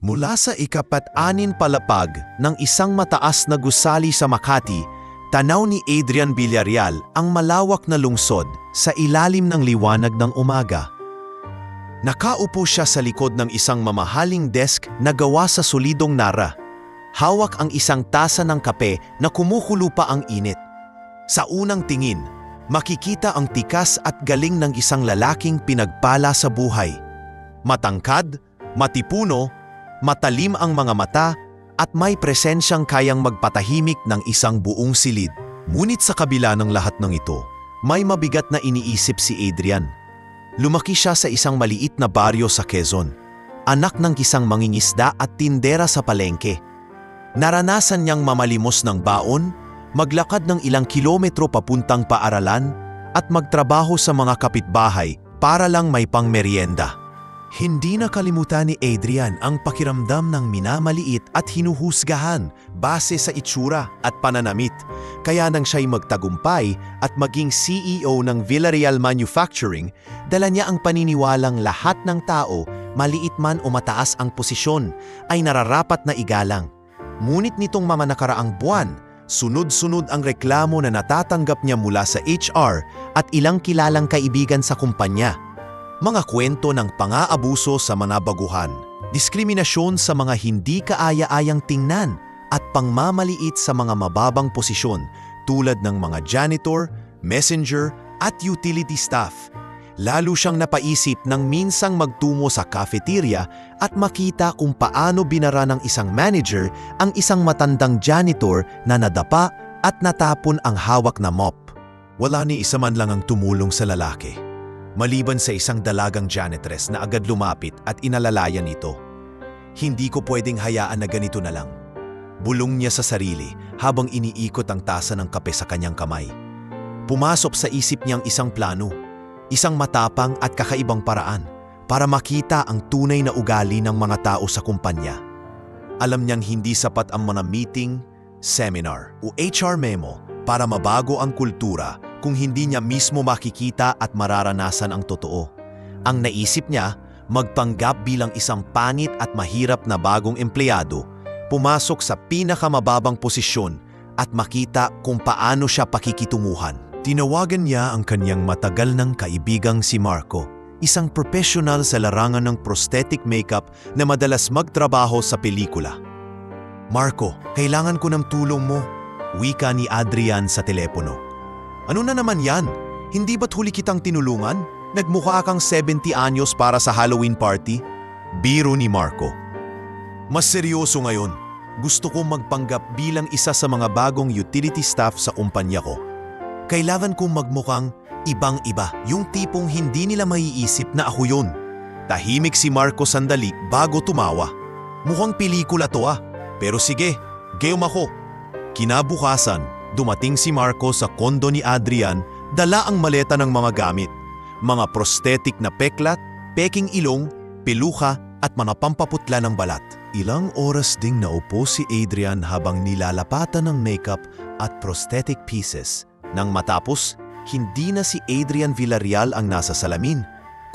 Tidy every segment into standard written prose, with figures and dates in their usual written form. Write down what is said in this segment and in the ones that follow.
Mula sa ika-4 palapag ng isang mataas na gusali sa Makati, tanaw ni Adrian Villarreal ang malawak na lungsod sa ilalim ng liwanag ng umaga. Nakaupo siya sa likod ng isang mamahaling desk na gawa sa solidong nara. Hawak ang isang tasa ng kape na kumukulo pa ang init. Sa unang tingin, makikita ang tikas at galing ng isang lalaking pinagpala sa buhay. Matangkad, matipuno, matalim ang mga mata at may presensyang kayang magpatahimik ng isang buong silid. Ngunit sa kabila ng lahat ng ito, may mabigat na iniisip si Adrian. Lumaki siya sa isang maliit na baryo sa Quezon, anak ng isang mangingisda at tindera sa palengke. Naranasan niyang mamalimos ng baon, maglakad ng ilang kilometro papuntang paaralan at magtrabaho sa mga kapitbahay para lang may pangmeryenda. Hindi nakalimutan ni Adrian ang pakiramdam ng minamaliit at hinuhusgahan base sa itsura at pananamit. Kaya nang siya'y magtagumpay at maging CEO ng Villarreal Manufacturing, dala niya ang paniniwalang lahat ng tao, maliit man o mataas ang posisyon, ay nararapat na igalang. Ngunit nitong mga nakaraang buwan, sunod-sunod ang reklamo na natatanggap niya mula sa HR at ilang kilalang kaibigan sa kumpanya. Mga kwento ng pang-aabuso sa mga baguhan, diskriminasyon sa mga hindi kaaya-ayang tingnan at pangmamaliit sa mga mababang posisyon tulad ng mga janitor, messenger at utility staff. Lalo siyang napaisip nang minsang magtungo sa cafeteria at makita kung paano binara ng isang manager ang isang matandang janitor na nadapa at natapon ang hawak na mop. Wala ni isa man lang ang tumulong sa lalaki, maliban sa isang dalagang janitress na agad lumapit at inalalayan ito. Hindi ko pwedeng hayaan na ganito na lang. Bulong niya sa sarili habang iniikot ang tasa ng kape sa kanyang kamay. Pumasok sa isip niyang isang plano, isang matapang at kakaibang paraan para makita ang tunay na ugali ng mga tao sa kumpanya. Alam niyang hindi sapat ang mga meeting, seminar o HR memo para mabago ang kultura kung hindi niya mismo makikita at mararanasan ang totoo. Ang naisip niya, magpanggap bilang isang panit at mahirap na bagong empleyado, pumasok sa pinakamababang posisyon at makita kung paano siya pakikitunguhan. Tinawagan niya ang kanyang matagal ng kaibigang si Marco, isang profesional sa larangan ng prosthetic makeup na madalas magtrabaho sa pelikula. "Marco, kailangan ko ng tulong mo," wika ni Adrian sa telepono. "Ano na naman yan? Hindi ba't huli kitang tinulungan? Nagmukha kang 70 anyos para sa Halloween party?" Biro ni Marco. "Mas seryoso ngayon. Gusto kong magpanggap bilang isa sa mga bagong utility staff sa kumpanya ko. Kailangan kong magmukhang ibang-iba, yung tipong hindi nila maiisip na ako yun." Tahimik si Marco sandali bago tumawa. "Mukhang pelikula to pero sige, game ako." Kinabukasan, dumating si Marco sa kondo ni Adrian, dala ang maleta ng mga gamit. Mga prosthetic na peklat, peking ilong, peluka at mga pampaputla ng balat. Ilang oras ding naupo si Adrian habang nilalapatan ng makeup at prosthetic pieces. Nang matapos, hindi na si Adrian Villarreal ang nasa salamin,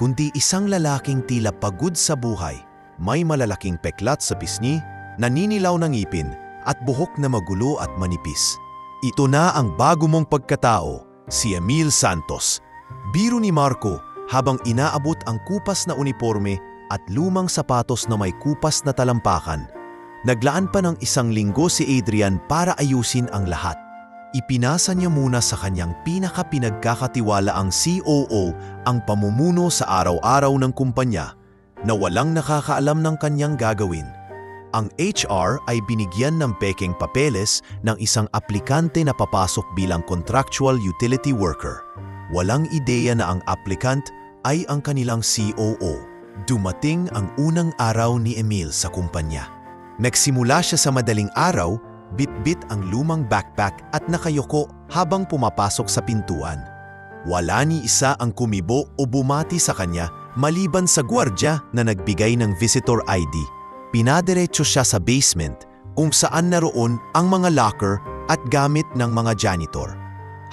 kundi isang lalaking tila pagod sa buhay. May malalaking peklat sa pisngi, naninilaw ng ngipin at buhok na magulo at manipis. Ito na ang bago mong pagkatao, si Emil Santos. Biro ni Marco habang inaabot ang kupas na uniforme at lumang sapatos na may kupas na talampakan. Naglaan pa ng 1 linggo si Adrian para ayusin ang lahat. Ipinasa niya muna sa kanyang pinaka-pinagkakatiwalaang COO ang pamumuno sa araw-araw ng kumpanya na walang nakakaalam ng kanyang gagawin. Ang HR ay binigyan ng pekeng papeles ng isang aplikante na papasok bilang contractual utility worker. Walang ideya na ang applicant ay ang kanilang COO. Dumating ang unang araw ni Emil sa kumpanya. Nagsimula siya sa madaling araw, bit-bit ang lumang backpack at nakayoko habang pumapasok sa pintuan. Wala ni isa ang kumibo o bumati sa kanya maliban sa gwardiya na nagbigay ng visitor ID. Pinadiretso siya sa basement kung saan naroon ang mga locker at gamit ng mga janitor.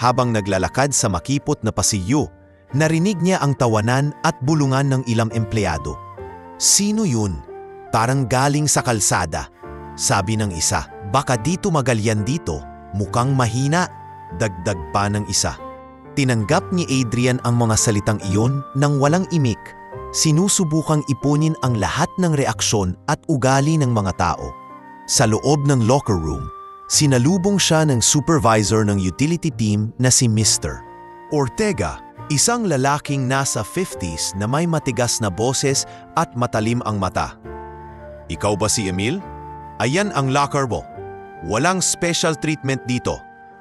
Habang naglalakad sa makipot na pasilyo, narinig niya ang tawanan at bulungan ng ilang empleyado. "Sino yun?" parang galing sa kalsada. Sabi ng isa, baka dito magalyan dito, mukhang mahina. Dagdag pa ng isa. Tinanggap ni Adrian ang mga salitang iyon nang walang imik. Sinusubukang ipunin ang lahat ng reaksyon at ugali ng mga tao. Sa loob ng locker room, sinalubong siya ng supervisor ng utility team na si Mr. Ortega, isang lalaking nasa 50s na may matigas na boses at matalim ang mata. Ikaw ba si Emil? Ayan ang locker mo. Walang special treatment dito.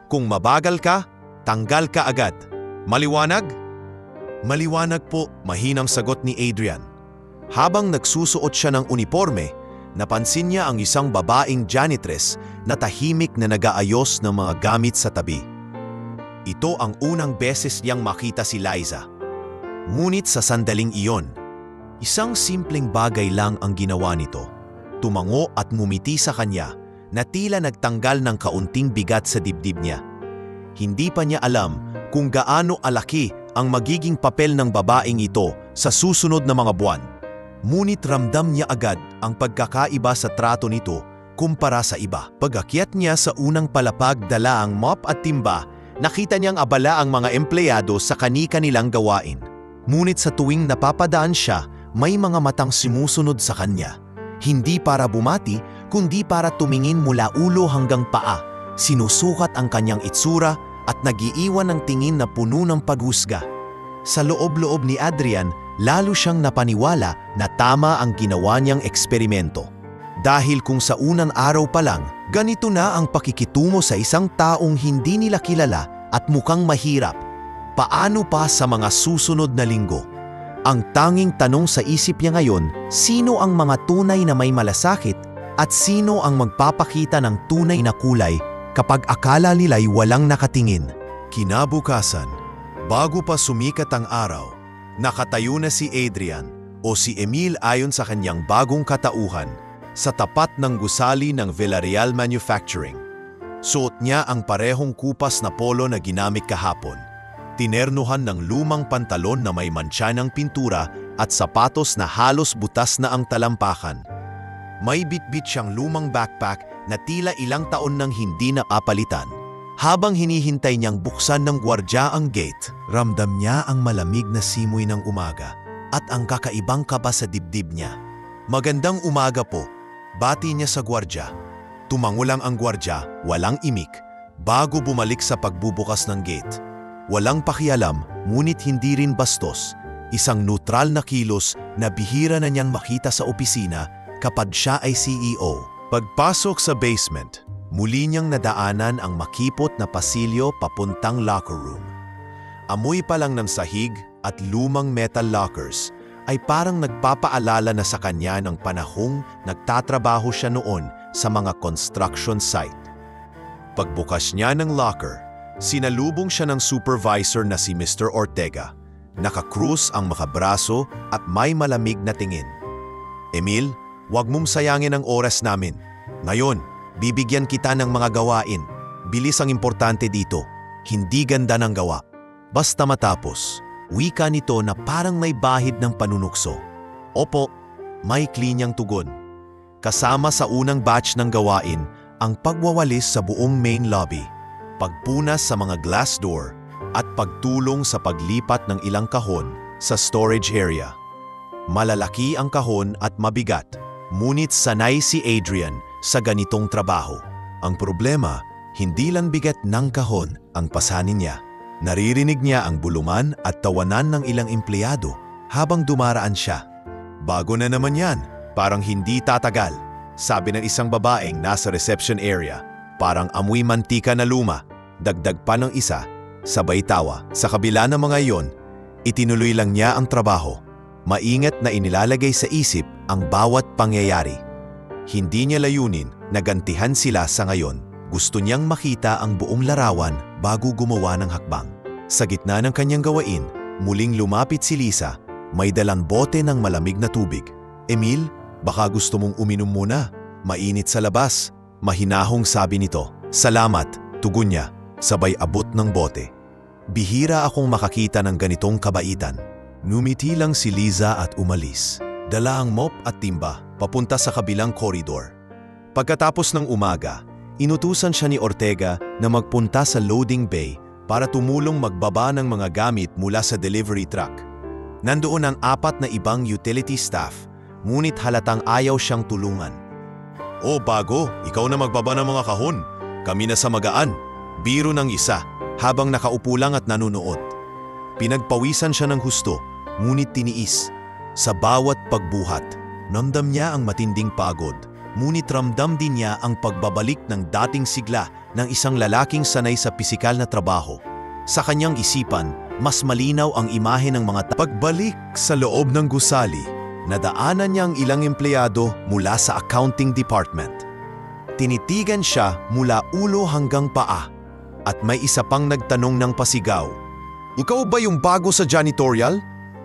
Kung mabagal ka, tanggal ka agad. Maliwanag? Maliwanag po, mahinang sagot ni Adrian. Habang nagsusuot siya ng uniforme, napansin niya ang isang babaeng janitress na tahimik na nag-aayos ng mga gamit sa tabi. Ito ang unang beses niyang makita si Liza. Ngunit sa sandaling iyon, isang simpleng bagay lang ang ginawa nito. Tumango at ngumiti sa kanya na tila nagtanggal ng kaunting bigat sa dibdib niya. Hindi pa niya alam kung gaano alaki ang magiging papel ng babaeng ito sa susunod na mga buwan. Ngunit ramdam niya agad ang pagkakaiba sa trato nito kumpara sa iba. Pag-akyat niya sa unang palapag dala ang mop at timba, nakita niyang abala ang mga empleyado sa kani-kanilang gawain. Ngunit sa tuwing napapadaan siya, may mga matang sumusunod sa kanya. Hindi para bumati, kundi para tumingin mula ulo hanggang paa. Sinusukat ang kanyang itsura at nagiiwan ng tingin na puno ng paghusga. Sa loob-loob ni Adrian, lalo siyang napaniwala na tama ang ginawa niyang eksperimento. Dahil kung sa unang araw pa lang, ganito na ang pakikitungo sa isang taong hindi nila kilala at mukhang mahirap. Paano pa sa mga susunod na linggo? Ang tanging tanong sa isip niya ngayon, sino ang mga tunay na may malasakit at sino ang magpapakita ng tunay na kulay kapag akala nila'y walang nakatingin? Kinabukasan, bago pa sumikat ang araw, nakatayo na si Adrian o si Emil ayon sa kanyang bagong katauhan sa tapat ng gusali ng Villarreal Manufacturing. Suot niya ang parehong kupas na polo na ginamit kahapon. Tinernuhan ng lumang pantalon na may mantsa ng pintura at sapatos na halos butas na ang talampakan. May bitbit siyang lumang backpack na tila ilang taon nang hindi naapalitan. Habang hinihintay niyang buksan ng gwardya ang gate, ramdam niya ang malamig na simoy ng umaga at ang kakaibang kaba sa dibdib niya. Magandang umaga po, bati niya sa gwardya. Tumango lang ang gwardya, walang imik, bago bumalik sa pagbubukas ng gate. Walang pakialam, ngunit hindi rin bastos. Isang neutral na kilos na bihira na niyang makita sa opisina kapag siya ay CEO. Pagpasok sa basement, muli niyang nadaanan ang makipot na pasilyo papuntang locker room. Amoy pa lang ng sahig at lumang metal lockers ay parang nagpapaalala na sa kanya ng panahong nagtatrabaho siya noon sa mga construction site. Pagbukas niya ng locker, sinalubong siya ng supervisor na si Mr. Ortega. Nakakrus ang makabraso at may malamig na tingin. Emil, huwag mong sayangin ang oras namin. Ngayon, bibigyan kita ng mga gawain. Bilis ang importante dito. Hindi ganda ng gawa. Basta matapos, wika nito na parang may bahid ng panunukso. Opo, may klinyang tugon. Kasama sa unang batch ng gawain, ang pagwawalis sa buong main lobby, pagpunas sa mga glass door, at pagtulong sa paglipat ng ilang kahon sa storage area. Malalaki ang kahon at mabigat, ngunit sanay si Adrian sa ganitong trabaho. Ang problema, hindi lang bigat ng kahon ang pasanin niya. Naririnig niya ang buluman at tawanan ng ilang empleyado habang dumaraan siya. Bago na naman yan, parang hindi tatagal, sabi ng isang babaeng nasa reception area. Parang amoy mantika na luma, dagdag pa ng isa, sabay tawa. Sa kabila ng mga iyon, itinuloy lang niya ang trabaho. Maingat na inilalagay sa isip ang bawat pangyayari. Hindi niya layunin na gantihan sila sa ngayon. Gusto niyang makita ang buong larawan bago gumawa ng hakbang. Sa gitna ng kanyang gawain, muling lumapit si Lisa, may dalang bote ng malamig na tubig. Emil, baka gusto mong uminom muna. Mainit sa labas. Mahinahong sabi nito. Salamat, tugon niya, sabay abot ng bote. Bihira akong makakita ng ganitong kabaitan. Numiti lang si Liza at umalis. Dala ang mop at timba. papunta sa kabilang koridor. Pagkatapos ng umaga, inutusan siya ni Ortega na magpunta sa loading bay para tumulong magbaba ng mga gamit mula sa delivery truck. Nandoon ang 4 na ibang utility staff, ngunit halatang ayaw siyang tulungan. "O bago, ikaw na magbaba ng mga kahon. Kami na sa magaan." Biro ng isa habang nakaupo lang at nanunood. Pinagpawisan siya ng husto, ngunit tiniis. Sa bawat pagbuhat, namdam niya ang matinding pagod, ngunit ramdam din niya ang pagbabalik ng dating sigla ng isang lalaking sanay sa pisikal na trabaho. Sa kanyang isipan, mas malinaw ang imahe ng mga pagbalik sa loob ng gusali. Nadaanan niya ang ilang empleyado mula sa accounting department. Tinitigan siya mula ulo hanggang paa at may isa pang nagtanong ng pasigaw. "Ikaw ba yung bago sa janitorial?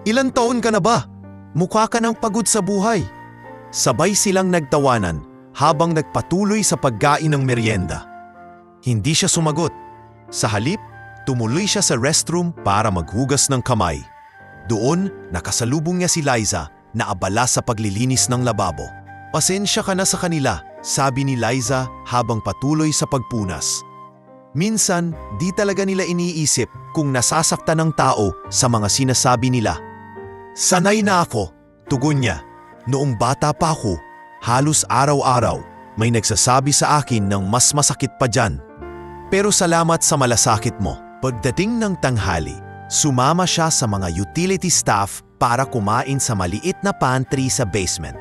Ilan taon ka na ba? Mukha ka ng pagod sa buhay." Sabay silang nagtawanan habang nagpatuloy sa pagkain ng merienda. Hindi siya sumagot. Sa halip, tumuloy siya sa restroom para maghugas ng kamay. Doon, nakasalubong niya si Liza na abala sa paglilinis ng lababo. "Pasensya ka na sa kanila," sabi ni Liza habang patuloy sa pagpunas. Minsan, di talaga nila iniisip kung nasasaktan ng tao sa mga sinasabi nila. "Sanay na ako," tugon niya. "Noong bata pa ako, halos araw-araw may nagsasabi sa akin ng mas masakit pa dyan. Pero salamat sa malasakit mo." Pagdating ng tanghali, sumama siya sa mga utility staff para kumain sa maliit na pantry sa basement.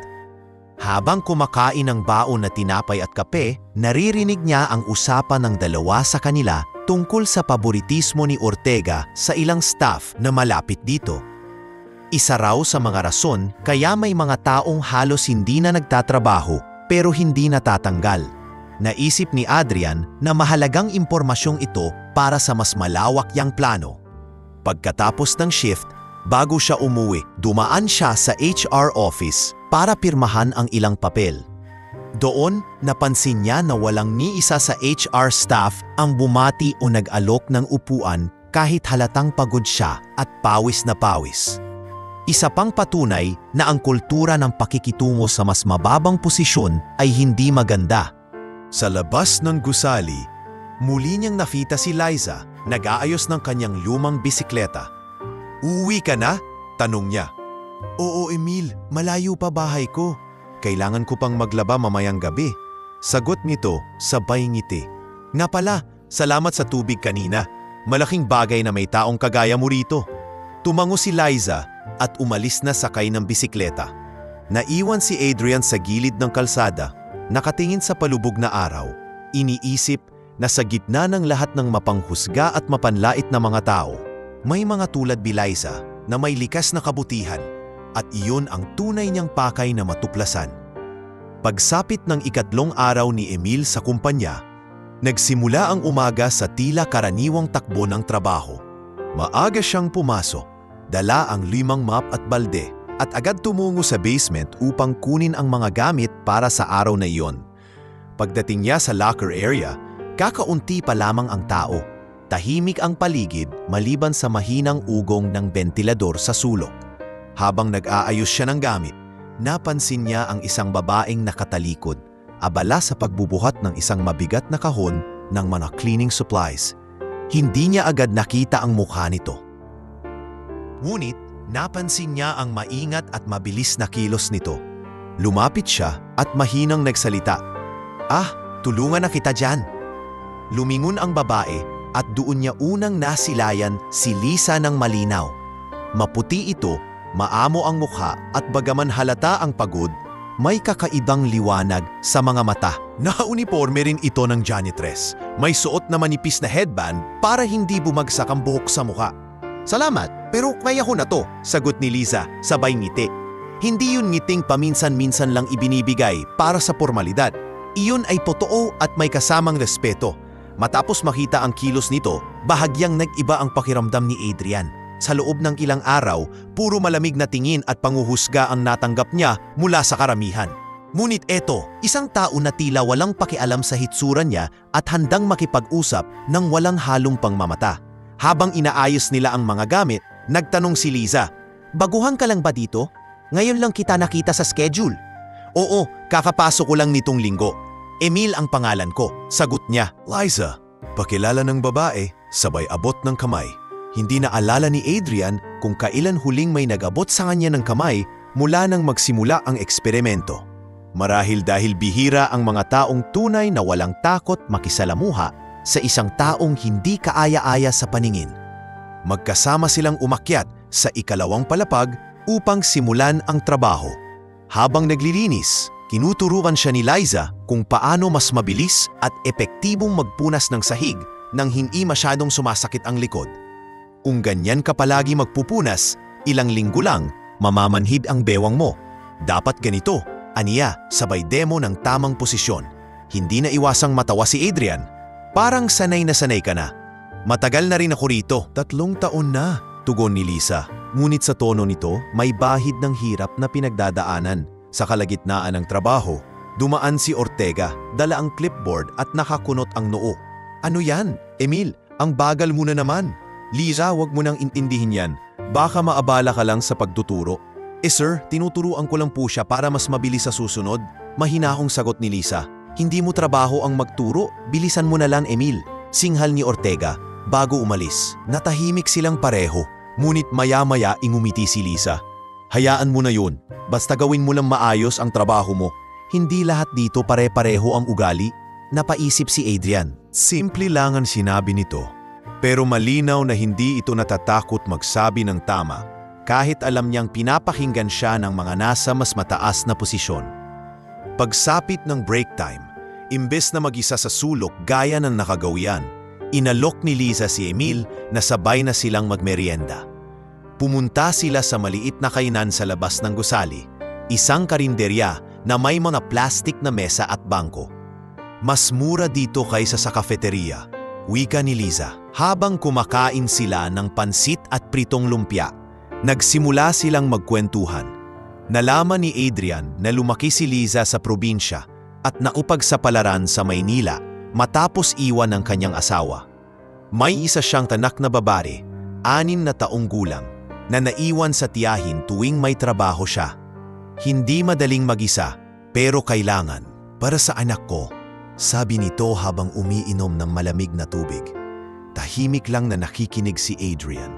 Habang kumakain ng baon na tinapay at kape, naririnig niya ang usapan ng dalawa sa kanila tungkol sa paboritismo ni Ortega sa ilang staff na malapit dito. Isa raw sa mga rason kaya may mga taong halos hindi na nagtatrabaho pero hindi natatanggal. Naisip ni Adrian na mahalagang impormasyong ito para sa mas malawak yang plano. Pagkatapos ng shift, bago siya umuwi, dumaan siya sa HR office para pirmahan ang ilang papel. Doon, napansin niya na walang ni isa sa HR staff ang bumati o nag-alok ng upuan kahit halatang pagod siya at pawis na pawis. Isa pang patunay na ang kultura ng pakikitungo sa mas mababang posisyon ay hindi maganda. Sa labas ng gusali, muli niyang nakita si Liza, nag-aayos ng kanyang lumang bisikleta. "Uwi ka na?" tanong niya. "Oo, Emil, malayo pa bahay ko. Kailangan ko pang maglaba mamayang gabi." Sagot nito, sabay ngiti. "Nga pala, salamat sa tubig kanina. Malaking bagay na may taong kagaya mo rito." Tumango si Liza at umalis na sakay ng bisikleta. Naiwan si Adrian sa gilid ng kalsada, nakatingin sa palubog na araw. Iniisip na sa gitna ng lahat ng mapanghusga at mapanlait na mga tao, may mga tulad ni Liza na may likas na kabutihan at iyon ang tunay niyang pakay na matuklasan. Pagsapit ng ikatlong araw ni Emil sa kumpanya, nagsimula ang umaga sa tila karaniwang takbo ng trabaho. Maaga siyang pumasok, dala ang 5 mop at balde at agad tumungo sa basement upang kunin ang mga gamit para sa araw na iyon. Pagdating niya sa locker area, kakaunti pa lamang ang tao. Tahimik ang paligid maliban sa mahinang ugong ng bentilador sa sulok. Habang nag-aayos siya ng gamit, napansin niya ang isang babaeng nakatalikod, abala sa pagbubuhat ng isang mabigat na kahon ng mga cleaning supplies. Hindi niya agad nakita ang mukha nito. Ngunit napansin niya ang maingat at mabilis na kilos nito. Lumapit siya at mahinang nagsalita, "Ah, tulungan na kita dyan." Lumingon ang babae at doon niya unang nasilayan si Lisa ng malinaw. Maputi ito, maamo ang mukha at bagaman halata ang pagod, may kakaibang liwanag sa mga mata. Naka-uniforme rin ito ng janitress. May suot na manipis na headband para hindi bumagsak ang buhok sa mukha. "Salamat, pero kaya ko na to," sagot ni Lisa, sabay ngiti. Hindi yun ngiting paminsan-minsan lang ibinibigay para sa formalidad. Iyon ay totoo at may kasamang respeto. Matapos makita ang kilos nito, bahagyang nag-iba ang pakiramdam ni Adrian. Sa loob ng ilang araw, puro malamig na tingin at panguhusga ang natanggap niya mula sa karamihan. Ngunit eto, isang tao na tila walang pakialam sa hitsura niya at handang makipag-usap ng walang halong pangmamata. Habang inaayos nila ang mga gamit, nagtanong si Liza, "Baguhan ka lang ba dito? Ngayon lang kita nakita sa schedule." Oo, kakapasok ko lang nitong linggo. Emil ang pangalan ko, sagot niya. Liza, pakilala ng babae, sabay abot ng kamay. Hindi na alala ni Adrian kung kailan huling may nag-abot sa kanya ng kamay mula nang magsimula ang eksperimento. Marahil dahil bihira ang mga taong tunay na walang takot makisalamuha sa isang taong hindi kaaya-aya sa paningin. Magkasama silang umakyat sa ikalawang palapag upang simulan ang trabaho. Habang naglilinis, kinuturuan siya ni Liza kung paano mas mabilis at epektibong magpunas ng sahig nang hindi masyadong sumasakit ang likod. Kung ganyan ka palagi magpupunas, ilang linggo lang, mamamanhid ang bewang mo. Dapat ganito, aniya, sabay demo ng tamang posisyon. Hindi na iwasang matawa si Adrian. Parang sanay ka na. Matagal na rin ako rito. 3 taon na, tugon ni Lisa. Ngunit sa tono nito, may bahid ng hirap na pinagdadaanan. Sa kalagitnaan ng trabaho, dumaan si Ortega, dala ang clipboard at nakakunot ang noo. Ano yan, Emil? Ang bagal mo na naman. Lisa, wag mo nang intindihin yan. Baka maabala ka lang sa pagtuturo. Sir, tinuturuan ko lang po siya para mas mabilis sa susunod. Mahinahong sagot ni Lisa. Hindi mo trabaho ang magturo, bilisan mo na lang, Emil. Singhal ni Ortega, bago umalis. Natahimik silang pareho, ngunit maya-maya ingumiti si Lisa. Hayaan mo na yun, basta gawin mo lang maayos ang trabaho mo. Hindi lahat dito pare-pareho ang ugali, napaisip si Adrian. Simple lang ang sinabi nito. Pero malinaw na hindi ito natatakot magsabi ng tama, kahit alam niyang pinapakinggan siya ng mga nasa mas mataas na posisyon. Pagsapit ng break time, imbes na mag-isa sa sulok gaya ng nakagawian, inalok ni Lisa si Emil na sabay na silang magmerienda. Pumunta sila sa maliit na kainan sa labas ng gusali, isang karinderya na may mga plastik na mesa at bangko. Mas mura dito kaysa sa kafeteriya, wika ni Lisa. Habang kumakain sila ng pansit at pritong lumpia, nagsimula silang magkwentuhan. Nalaman ni Adrian na lumaki si Lisa sa probinsya at nakipagsapalaran sa Maynila matapos iwan ng kanyang asawa. May isa siyang tanak na babae, 6 na taong gulang, na naiwan sa tiyahin tuwing may trabaho siya. Hindi madaling mag-isa, pero kailangan. Para sa anak ko, sabi nito habang umiinom ng malamig na tubig. Tahimik lang na nakikinig si Adrian.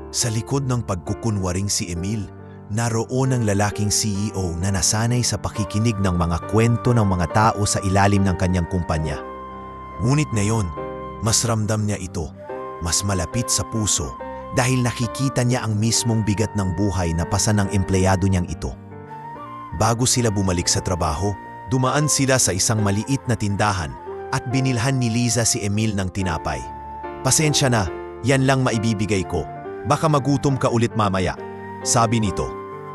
Sa likod ng pagkukunwaring si Emil, naroon ang lalaking CEO na nasanay sa pakikinig ng mga kwento ng mga tao sa ilalim ng kanyang kumpanya. Ngunit ngayon, mas ramdam niya ito, mas malapit sa puso dahil nakikita niya ang mismong bigat ng buhay na pasa ng empleyado niyang ito. Bago sila bumalik sa trabaho, dumaan sila sa isang maliit na tindahan at binilhan ni Lisa si Emil ng tinapay. Pasensya na, yan lang maibibigay ko. Baka magutom ka ulit mamaya, sabi nito.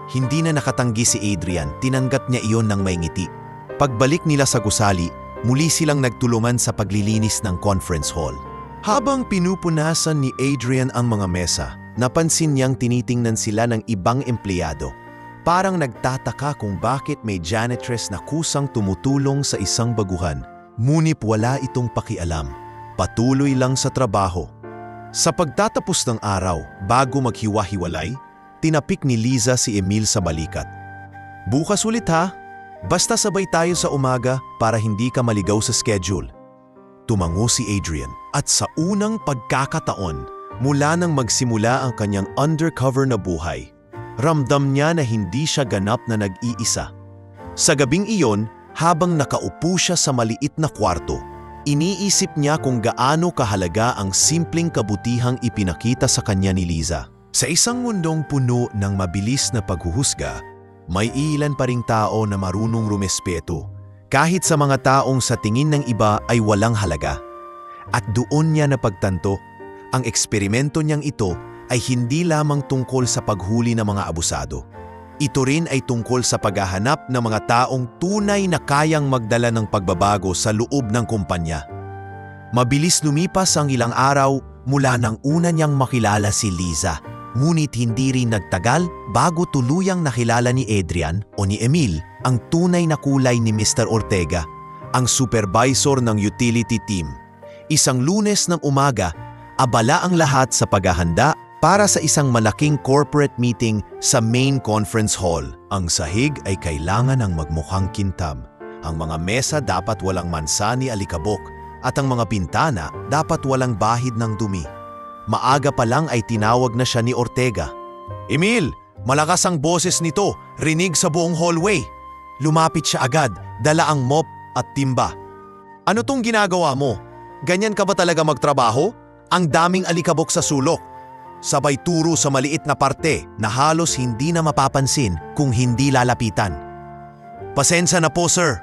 Hindi na nakatanggi si Adrian, tinanggap niya iyon ng may ngiti. Pagbalik nila sa gusali, muli silang nagtulungan sa paglilinis ng conference hall. Habang pinupunasan ni Adrian ang mga mesa, napansin niyang tinitingnan sila ng ibang empleyado. Parang nagtataka kung bakit may janitress na kusang tumutulong sa isang baguhan. Ngunit wala itong pakialam. Patuloy lang sa trabaho. Sa pagtatapos ng araw, bago maghiwa-hiwalay, tinapik ni Lisa si Emil sa balikat. Bukas ulit ha, basta sabay tayo sa umaga para hindi ka maligaw sa schedule. Tumango si Adrian at sa unang pagkakataon, mula nang magsimula ang kanyang undercover na buhay, ramdam niya na hindi siya ganap na nag-iisa. Sa gabing iyon, habang nakaupo siya sa maliit na kwarto, iniisip niya kung gaano kahalaga ang simpleng kabutihang ipinakita sa kanya ni Lisa. Sa isang mundong puno ng mabilis na paghuhusga, may ilan pa ring tao na marunong rumespeto, kahit sa mga taong sa tingin ng iba ay walang halaga. At doon niya napagtanto, ang eksperimento niyang ito ay hindi lamang tungkol sa paghuli ng mga abusado. Ito rin ay tungkol sa paghahanap ng mga taong tunay na kayang magdala ng pagbabago sa loob ng kumpanya. Mabilis lumipas ang ilang araw mula nang una niyang makilala si Lisa. Ngunit hindi rin nagtagal bago tuluyang nakilala ni Adrian o ni Emil ang tunay na kulay ni Mr. Ortega, ang supervisor ng utility team. Isang Lunes ng umaga, abala ang lahat sa paghahanda para sa isang malaking corporate meeting sa main conference hall. Ang sahig ay kailangan ng magmukhang kintab. Ang mga mesa dapat walang mansa ni alikabok at ang mga bintana dapat walang bahid ng dumi. Maaga pa lang ay tinawag na siya ni Ortega. "Emil, malakas ang boses nito, rinig sa buong hallway." Lumapit siya agad, dala ang mop at timba. "Ano tong ginagawa mo? Ganyan ka ba talaga magtrabaho? Ang daming alikabok sa sulok." Sabay turo sa maliit na parte na halos hindi na mapapansin kung hindi lalapitan. "Pasensya na po, sir.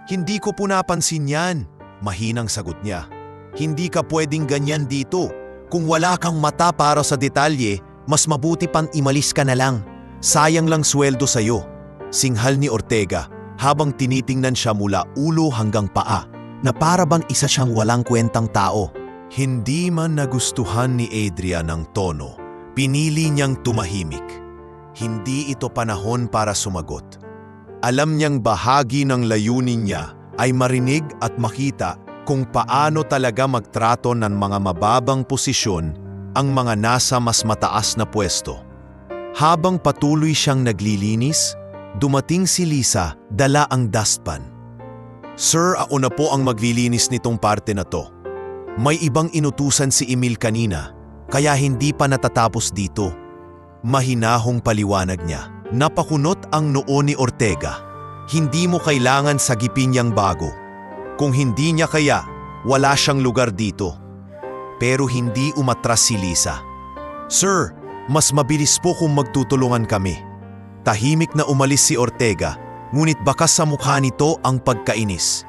Hindi ko po napansin yan." Mahinang sagot niya. "Hindi ka pwedeng ganyan dito. Kung wala kang mata para sa detalye, mas mabuti pang imalis ka na lang. Sayang lang sweldo sa'yo." Singhal ni Ortega habang tinitingnan siya mula ulo hanggang paa na para bang isa siyang walang kwentang tao. Hindi man nagustuhan ni Adrian ang tono, pinili niyang tumahimik. Hindi ito panahon para sumagot. Alam niyang bahagi ng layunin niya ay marinig at makita kung paano talaga magtrato ng mga mababang posisyon ang mga nasa mas mataas na pwesto. Habang patuloy siyang naglilinis, dumating si Lisa, dala ang dustpan. "Sir, ako na po ang maglilinis nitong parte na to. May ibang inutusan si Emil kanina, kaya hindi pa natatapos dito." Mahinahong paliwanag niya. Napakunot ang noo ni Ortega. Hindi mo kailangan sagipin niyang bago. Kung hindi niya kaya, wala siyang lugar dito. Pero hindi umatras si Lisa. "Sir, mas mabilis po kung magtutulungan kami." Tahimik na umalis si Ortega, ngunit bakas sa mukha nito ang pagkainis.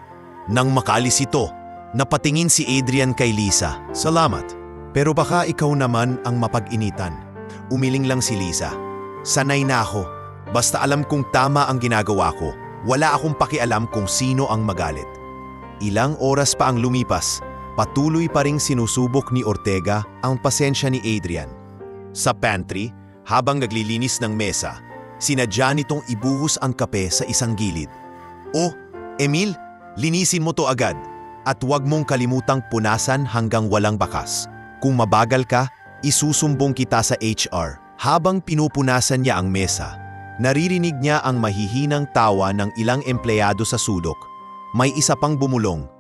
Nang makaalis ito, napatingin si Adrian kay Lisa. "Salamat, pero baka ikaw naman ang mapag-initan." Umiling lang si Lisa. "Sanay na ako. Basta alam kong tama ang ginagawa ko. Wala akong pakialam kung sino ang magalit." Ilang oras pa ang lumipas, patuloy pa ring sinusubok ni Ortega ang pasensya ni Adrian. Sa pantry, habang naglilinis ng mesa, sinadya nitong ibuhos ang kape sa isang gilid. "Oh, Emil, linisin mo to agad. At huwag mong kalimutang punasan hanggang walang bakas. Kung mabagal ka, isusumbong kita sa HR." Habang pinupunasan niya ang mesa, naririnig niya ang mahihinang tawa ng ilang empleyado sa sulok. May isa pang bumulong.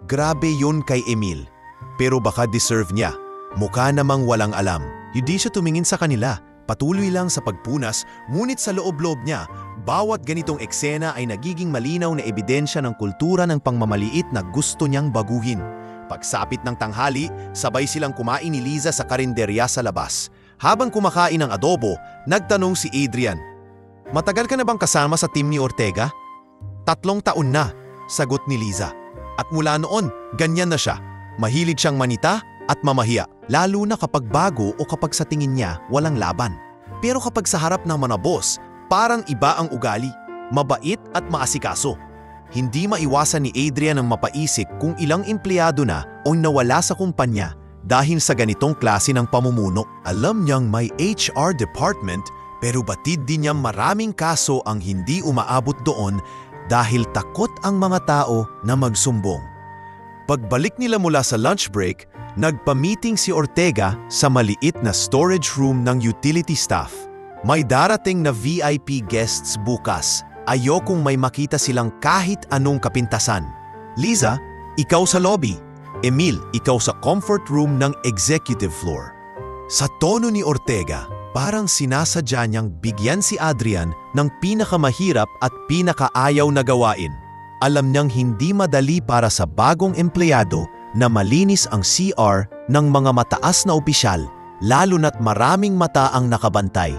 Grabe yun kay Emil. Pero baka deserve niya. Mukha namang walang alam. Hindi siya tumingin sa kanila. Patuloy lang sa pagpunas, ngunit sa loob-loob niya, bawat ganitong eksena ay nagiging malinaw na ebidensya ng kultura ng pangmamaliit na gusto niyang baguhin. Pagsapit ng tanghali, sabay silang kumain ni Liza sa karinderya sa labas. Habang kumakain ng adobo, nagtanong si Adrian, "Matagal ka na bang kasama sa team ni Ortega?" "3 taon na," sagot ni Liza. At mula noon, ganyan na siya. Mahilig siyang manita at mamahiya, lalo na kapag bago o kapag sa tingin niya walang laban. Pero kapag sa harap ng mga boss, parang iba ang ugali, mabait at maasikaso. Hindi maiwasan ni Adrian ang mapaisip kung ilang empleyado na o nawala sa kumpanya dahil sa ganitong klase ng pamumuno. Alam niyang may HR department, pero batid din niyang maraming kaso ang hindi umaabot doon dahil takot ang mga tao na magsumbong. Pagbalik nila mula sa lunch break, nagpa-meeting si Ortega sa maliit na storage room ng utility staff. "May darating na VIP guests bukas. Ayokong may makita silang kahit anong kapintasan. Liza, ikaw sa lobby. Emil, ikaw sa comfort room ng executive floor." Sa tono ni Ortega, parang sinasadya niyang bigyan si Adrian ng pinakamahirap at pinakaayaw na gawain. Alam niyang hindi madali para sa bagong empleyado na malinis ang CR ng mga mataas na opisyal, lalo na't maraming mata ang nakabantay.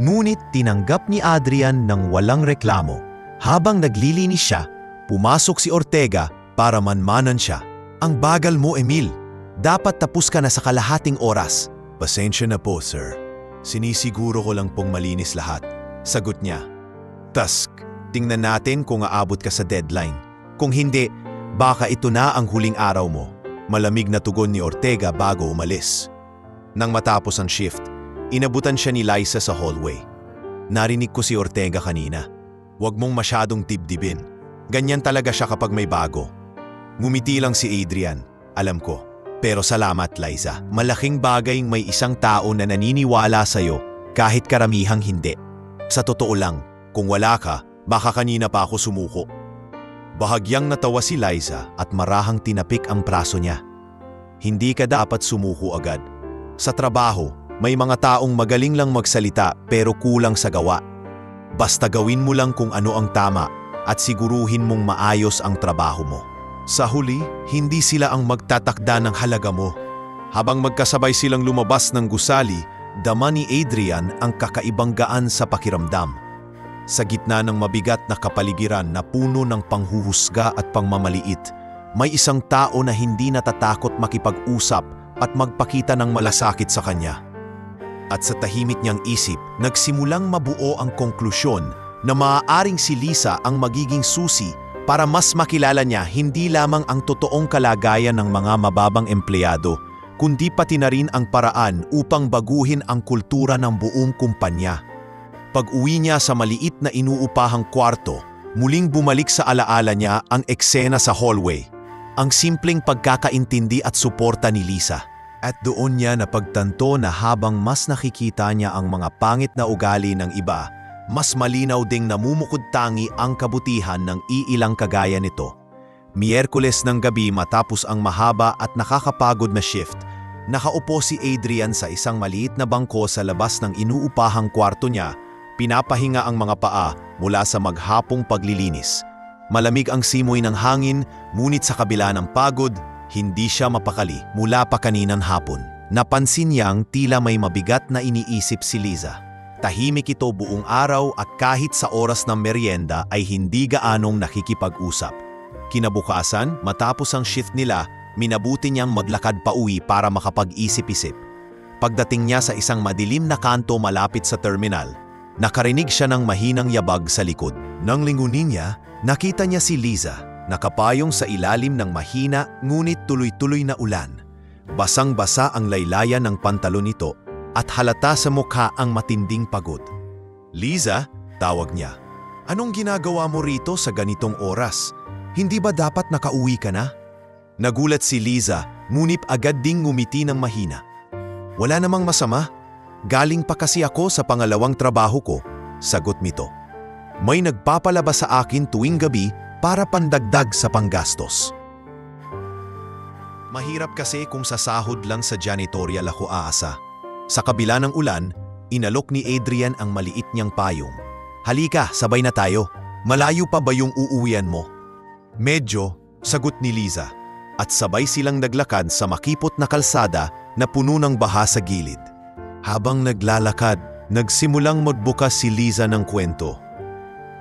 Ngunit tinanggap ni Adrian ng walang reklamo. Habang naglilinis siya, pumasok si Ortega para manmanan siya. "Ang bagal mo, Emil. Dapat tapos ka na sa kalahating oras." "Pasensya na po, sir. Sinisiguro ko lang pong malinis lahat," sagot niya. "Task, tingnan natin kung aabot ka sa deadline. Kung hindi, baka ito na ang huling araw mo." Malamig na tugon ni Ortega bago umalis. Nang matapos ang shift, inabutan siya ni Liza sa hallway. "Narinig ko si Ortega kanina. Huwag mong masyadong dibdibin. Ganyan talaga siya kapag may bago." Ngumiti lang si Adrian. "Alam ko. Pero salamat, Liza. Malaking bagay may isang tao na naniniwala sa'yo kahit karamihang hindi. Sa totoo lang, kung wala ka, baka kanina pa ako sumuko. Bahagyang natawa si Liza at marahang tinapik ang braso niya. Hindi ka dapat sumuko agad. Sa trabaho, may mga taong magaling lang magsalita pero kulang sa gawa. Basta gawin mo lang kung ano ang tama at siguruhin mong maayos ang trabaho mo. Sa huli, hindi sila ang magtatakda ng halaga mo. Habang magkasabay silang lumabas ng gusali, dama ni Adrian ang kakaibang gaan sa pakiramdam. Sa gitna ng mabigat na kapaligiran na puno ng panghuhusga at pangmamaliit, may isang tao na hindi natatakot makipag-usap at magpakita ng malasakit sa kanya. At sa tahimik niyang isip, nagsimulang mabuo ang konklusyon na maaaring si Liza ang magiging susi para mas makilala niya hindi lamang ang totoong kalagayan ng mga mababang empleyado, kundi pati na rin ang paraan upang baguhin ang kultura ng buong kumpanya. Pag-uwi niya sa maliit na inuupahang kwarto, muling bumalik sa alaala niya ang eksena sa hallway, ang simpleng pagkakaintindi at suporta ni Liza. At doon niya napagtanto na habang mas nakikita niya ang mga pangit na ugali ng iba, mas malinaw ding namumukod-tangi ang kabutihan ng iilang kagaya nito. Miyerkules ng gabi matapos ang mahaba at nakakapagod na shift, nakaupo si Adrian sa isang maliit na bangko sa labas ng inuupahang kwarto niya, pinapahinga ang mga paa mula sa maghapong paglilinis. Malamig ang simoy ng hangin, ngunit sa kabila ng pagod, hindi siya mapakali mula pa kaninang hapon. Napansin niyang tila may mabigat na iniisip si Liza. Tahimik ito buong araw at kahit sa oras ng merienda ay hindi gaanong nakikipag-usap. Kinabukasan, matapos ang shift nila, minabuti niyang maglakad pa uwi para makapag-isip-isip. Pagdating niya sa isang madilim na kanto malapit sa terminal, nakarinig siya ng mahinang yabag sa likod. Nang lingunin niya, nakita niya si Liza, nakapayong sa ilalim ng mahina ngunit tuloy-tuloy na ulan. Basang-basa ang laylayan ng pantalon nito at halata sa mukha ang matinding pagod. "Liza," tawag niya, "anong ginagawa mo rito sa ganitong oras? Hindi ba dapat nakauwi ka na?" Nagulat si Liza, ngunit agad ding ngumiti ng mahina. "Wala namang masama. Galing pa kasi ako sa pangalawang trabaho ko," sagot nito. "May nagpapalabas sa akin tuwing gabi para pandagdag sa panggastos." Mahirap kasi kung sa sahod lang sa janitorial ako aasa. Sa kabila ng ulan, inalok ni Adrian ang maliit niyang payong. "Halika, sabay na tayo. Malayo pa ba yung uuwian mo?" "Medyo," sagot ni Liza, at sabay silang naglakad sa makipot na kalsada na puno ng baha sa gilid. Habang naglalakad, nagsimulang magbukas si Liza ng kwento.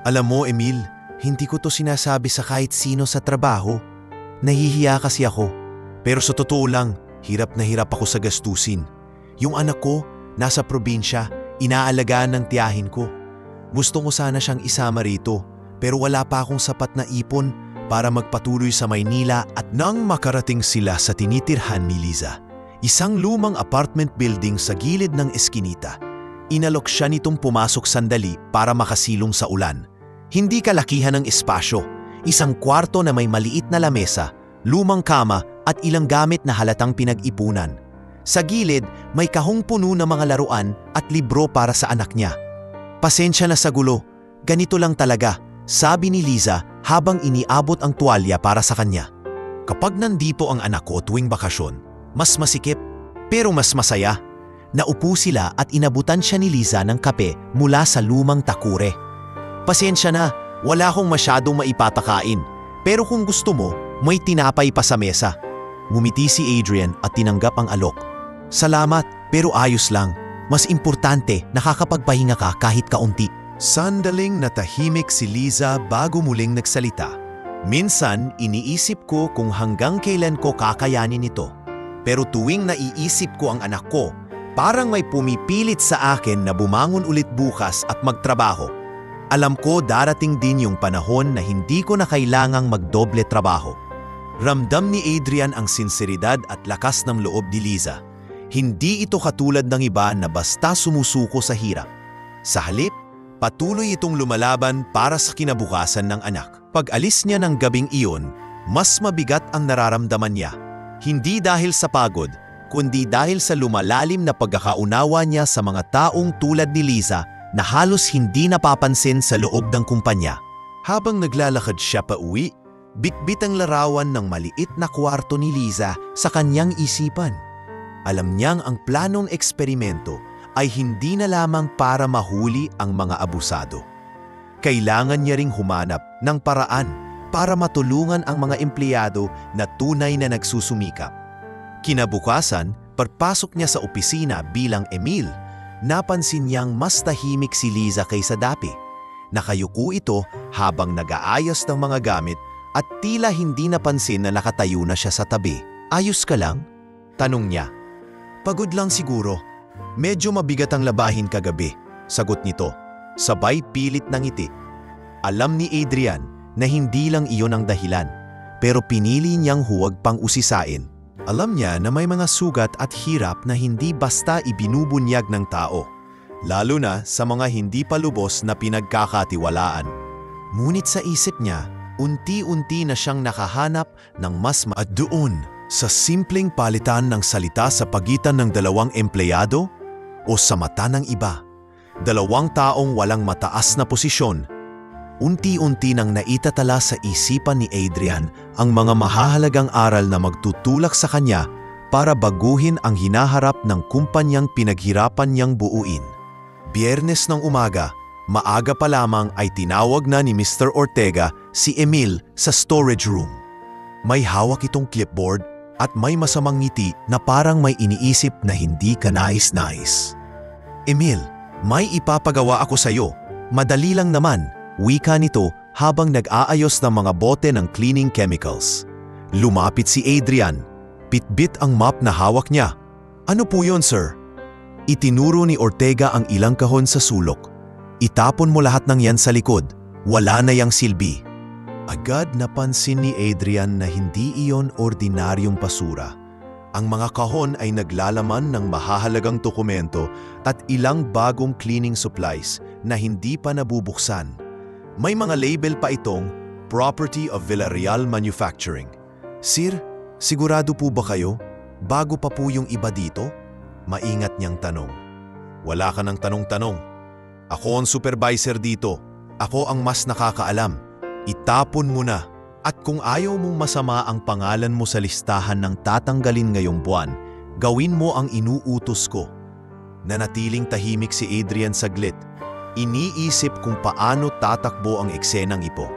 "Alam mo, Emil, hindi ko to sinasabi sa kahit sino sa trabaho. Nahihiya kasi ako. Pero sa totoo lang, hirap na hirap ako sa gastusin. Yung anak ko, nasa probinsya, inaalagaan ng tiyahin ko. Gusto ko sana siyang isama rito, pero wala pa akong sapat na ipon para magpatuloy sa Maynila." At nang makarating sila sa tinitirhan ni Liza, isang lumang apartment building sa gilid ng eskinita, inalok siya nitong pumasok sandali para makasilong sa ulan. Hindi kalakihan ng espasyo, isang kwarto na may maliit na lamesa, lumang kama at ilang gamit na halatang pinag-ipunan. Sa gilid, may kahong puno ng mga laruan at libro para sa anak niya. "Pasensya na sa gulo, ganito lang talaga," sabi ni Liza habang iniabot ang tuwalya para sa kanya. "Kapag nandito ang anak ko tuwing bakasyon, mas masikip, pero mas masaya." Naupo sila at inabutan siya ni Liza ng kape mula sa lumang takure. "Pasensya na, wala akong masyadong maipapakain, pero kung gusto mo, may tinapay pa sa mesa." Ngumiti si Adrian at tinanggap ang alok. "Salamat, pero ayos lang. Mas importante, nakakapagpahinga ka kahit kaunti." Sandaling natahimik si Liza bago muling nagsalita. "Minsan, iniisip ko kung hanggang kailan ko kakayanin ito. Pero tuwing naiisip ko ang anak ko, parang may pumipilit sa akin na bumangon ulit bukas at magtrabaho. Alam ko darating din yung panahon na hindi ko na kailangang magdoble trabaho." Ramdam ni Adrian ang sinseridad at lakas ng loob ni Liza. Hindi ito katulad ng iba na basta sumusuko sa hirap. Sa halip, patuloy itong lumalaban para sa kinabukasan ng anak. Pag alis niya ng gabing iyon, mas mabigat ang nararamdaman niya. Hindi dahil sa pagod, kundi dahil sa lumalalim na pagkakaunawa niya sa mga taong tulad ni Liza na halos hindi napapansin sa loob ng kumpanya. Habang naglalakad siya pa uwi, bitbit ang larawan ng maliit na kwarto ni Liza sa kanyang isipan. Alam niyang ang planong eksperimento ay hindi na lamang para mahuli ang mga abusado. Kailangan niya ring humanap ng paraan para matulungan ang mga empleyado na tunay na nagsusumikap. Kinabukasan, pagpasok niya sa opisina bilang Emil, napansin niyang mas tahimik si Liza kaysa dati. Nakayuko ito habang nag-aayos ng mga gamit at tila hindi napansin na nakatayo na siya sa tabi. "Ayos ka lang?" tanong niya. "Pagod lang siguro. Medyo mabigat ang labahin kagabi," sagot nito. Sabay pilit ng ngiti. Alam ni Adrian na hindi lang iyon ang dahilan, pero pinili niyang huwag pang usisain. Alam niya na may mga sugat at hirap na hindi basta ibinubunyag ng tao, lalo na sa mga hindi pa lubos na pinagkakatiwalaan. Ngunit sa isip niya, unti-unti na siyang nakahanap ng mas at doon, sa simpleng palitan ng salita sa pagitan ng dalawang empleyado o sa mata ng iba, dalawang taong walang mataas na posisyon, unti-unti nang naitatala sa isipan ni Adrian ang mga mahahalagang aral na magtutulak sa kanya para baguhin ang hinaharap ng kumpanyang pinaghirapan niyang buuin. Biyernes ng umaga, maaga pa lamang ay tinawag na ni Mr. Ortega si Emil sa storage room. May hawak itong clipboard at may masamang ngiti na parang may iniisip na hindi ka nais-nais. "Emil, may ipapagawa ako sa iyo. Madali lang naman," wika nito habang nag-aayos ng mga bote ng cleaning chemicals. Lumapit si Adrian. Bitbit ang mop na hawak niya. "Ano po yun, sir?" Itinuro ni Ortega ang ilang kahon sa sulok. "Itapon mo lahat ng yan sa likod. Wala na yang silbi." Agad napansin ni Adrian na hindi iyon ordinaryong basura. Ang mga kahon ay naglalaman ng mahahalagang dokumento at ilang bagong cleaning supplies na hindi pa nabubuksan. May mga label pa itong Property of Villarreal Manufacturing. "Sir, sigurado po ba kayo? Bago pa po yung iba dito?" Maingat niyang tanong. "Wala ka ng tanong-tanong. Ako ang supervisor dito. Ako ang mas nakakaalam. Itapon mo na. At kung ayaw mong masama ang pangalan mo sa listahan ng tatanggalin ngayong buwan, gawin mo ang inuutos ko." Nanatiling tahimik si Adrian saglit. Iniisip kung paano tatakbo ang eksenang ito.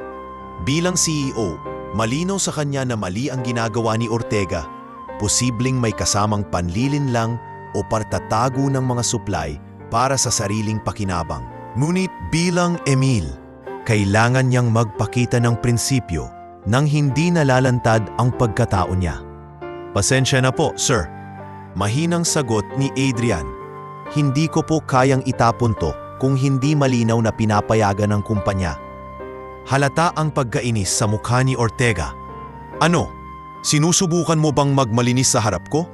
Bilang CEO, malinaw sa kanya na mali ang ginagawa ni Ortega. Posibleng may kasamang panlilinlang o partatago ng mga supply para sa sariling pakinabang. Ngunit bilang Emil, kailangan niyang magpakita ng prinsipyo nang hindi nalalantad ang pagkatao niya. "Pasensya na po, sir." Mahinang sagot ni Adrian. "Hindi ko po kayang itapon to kung hindi malinaw na pinapayagan ng kumpanya." Halata ang pagkainis sa mukha ni Ortega. "Ano? Sinusubukan mo bang magmalinis sa harap ko?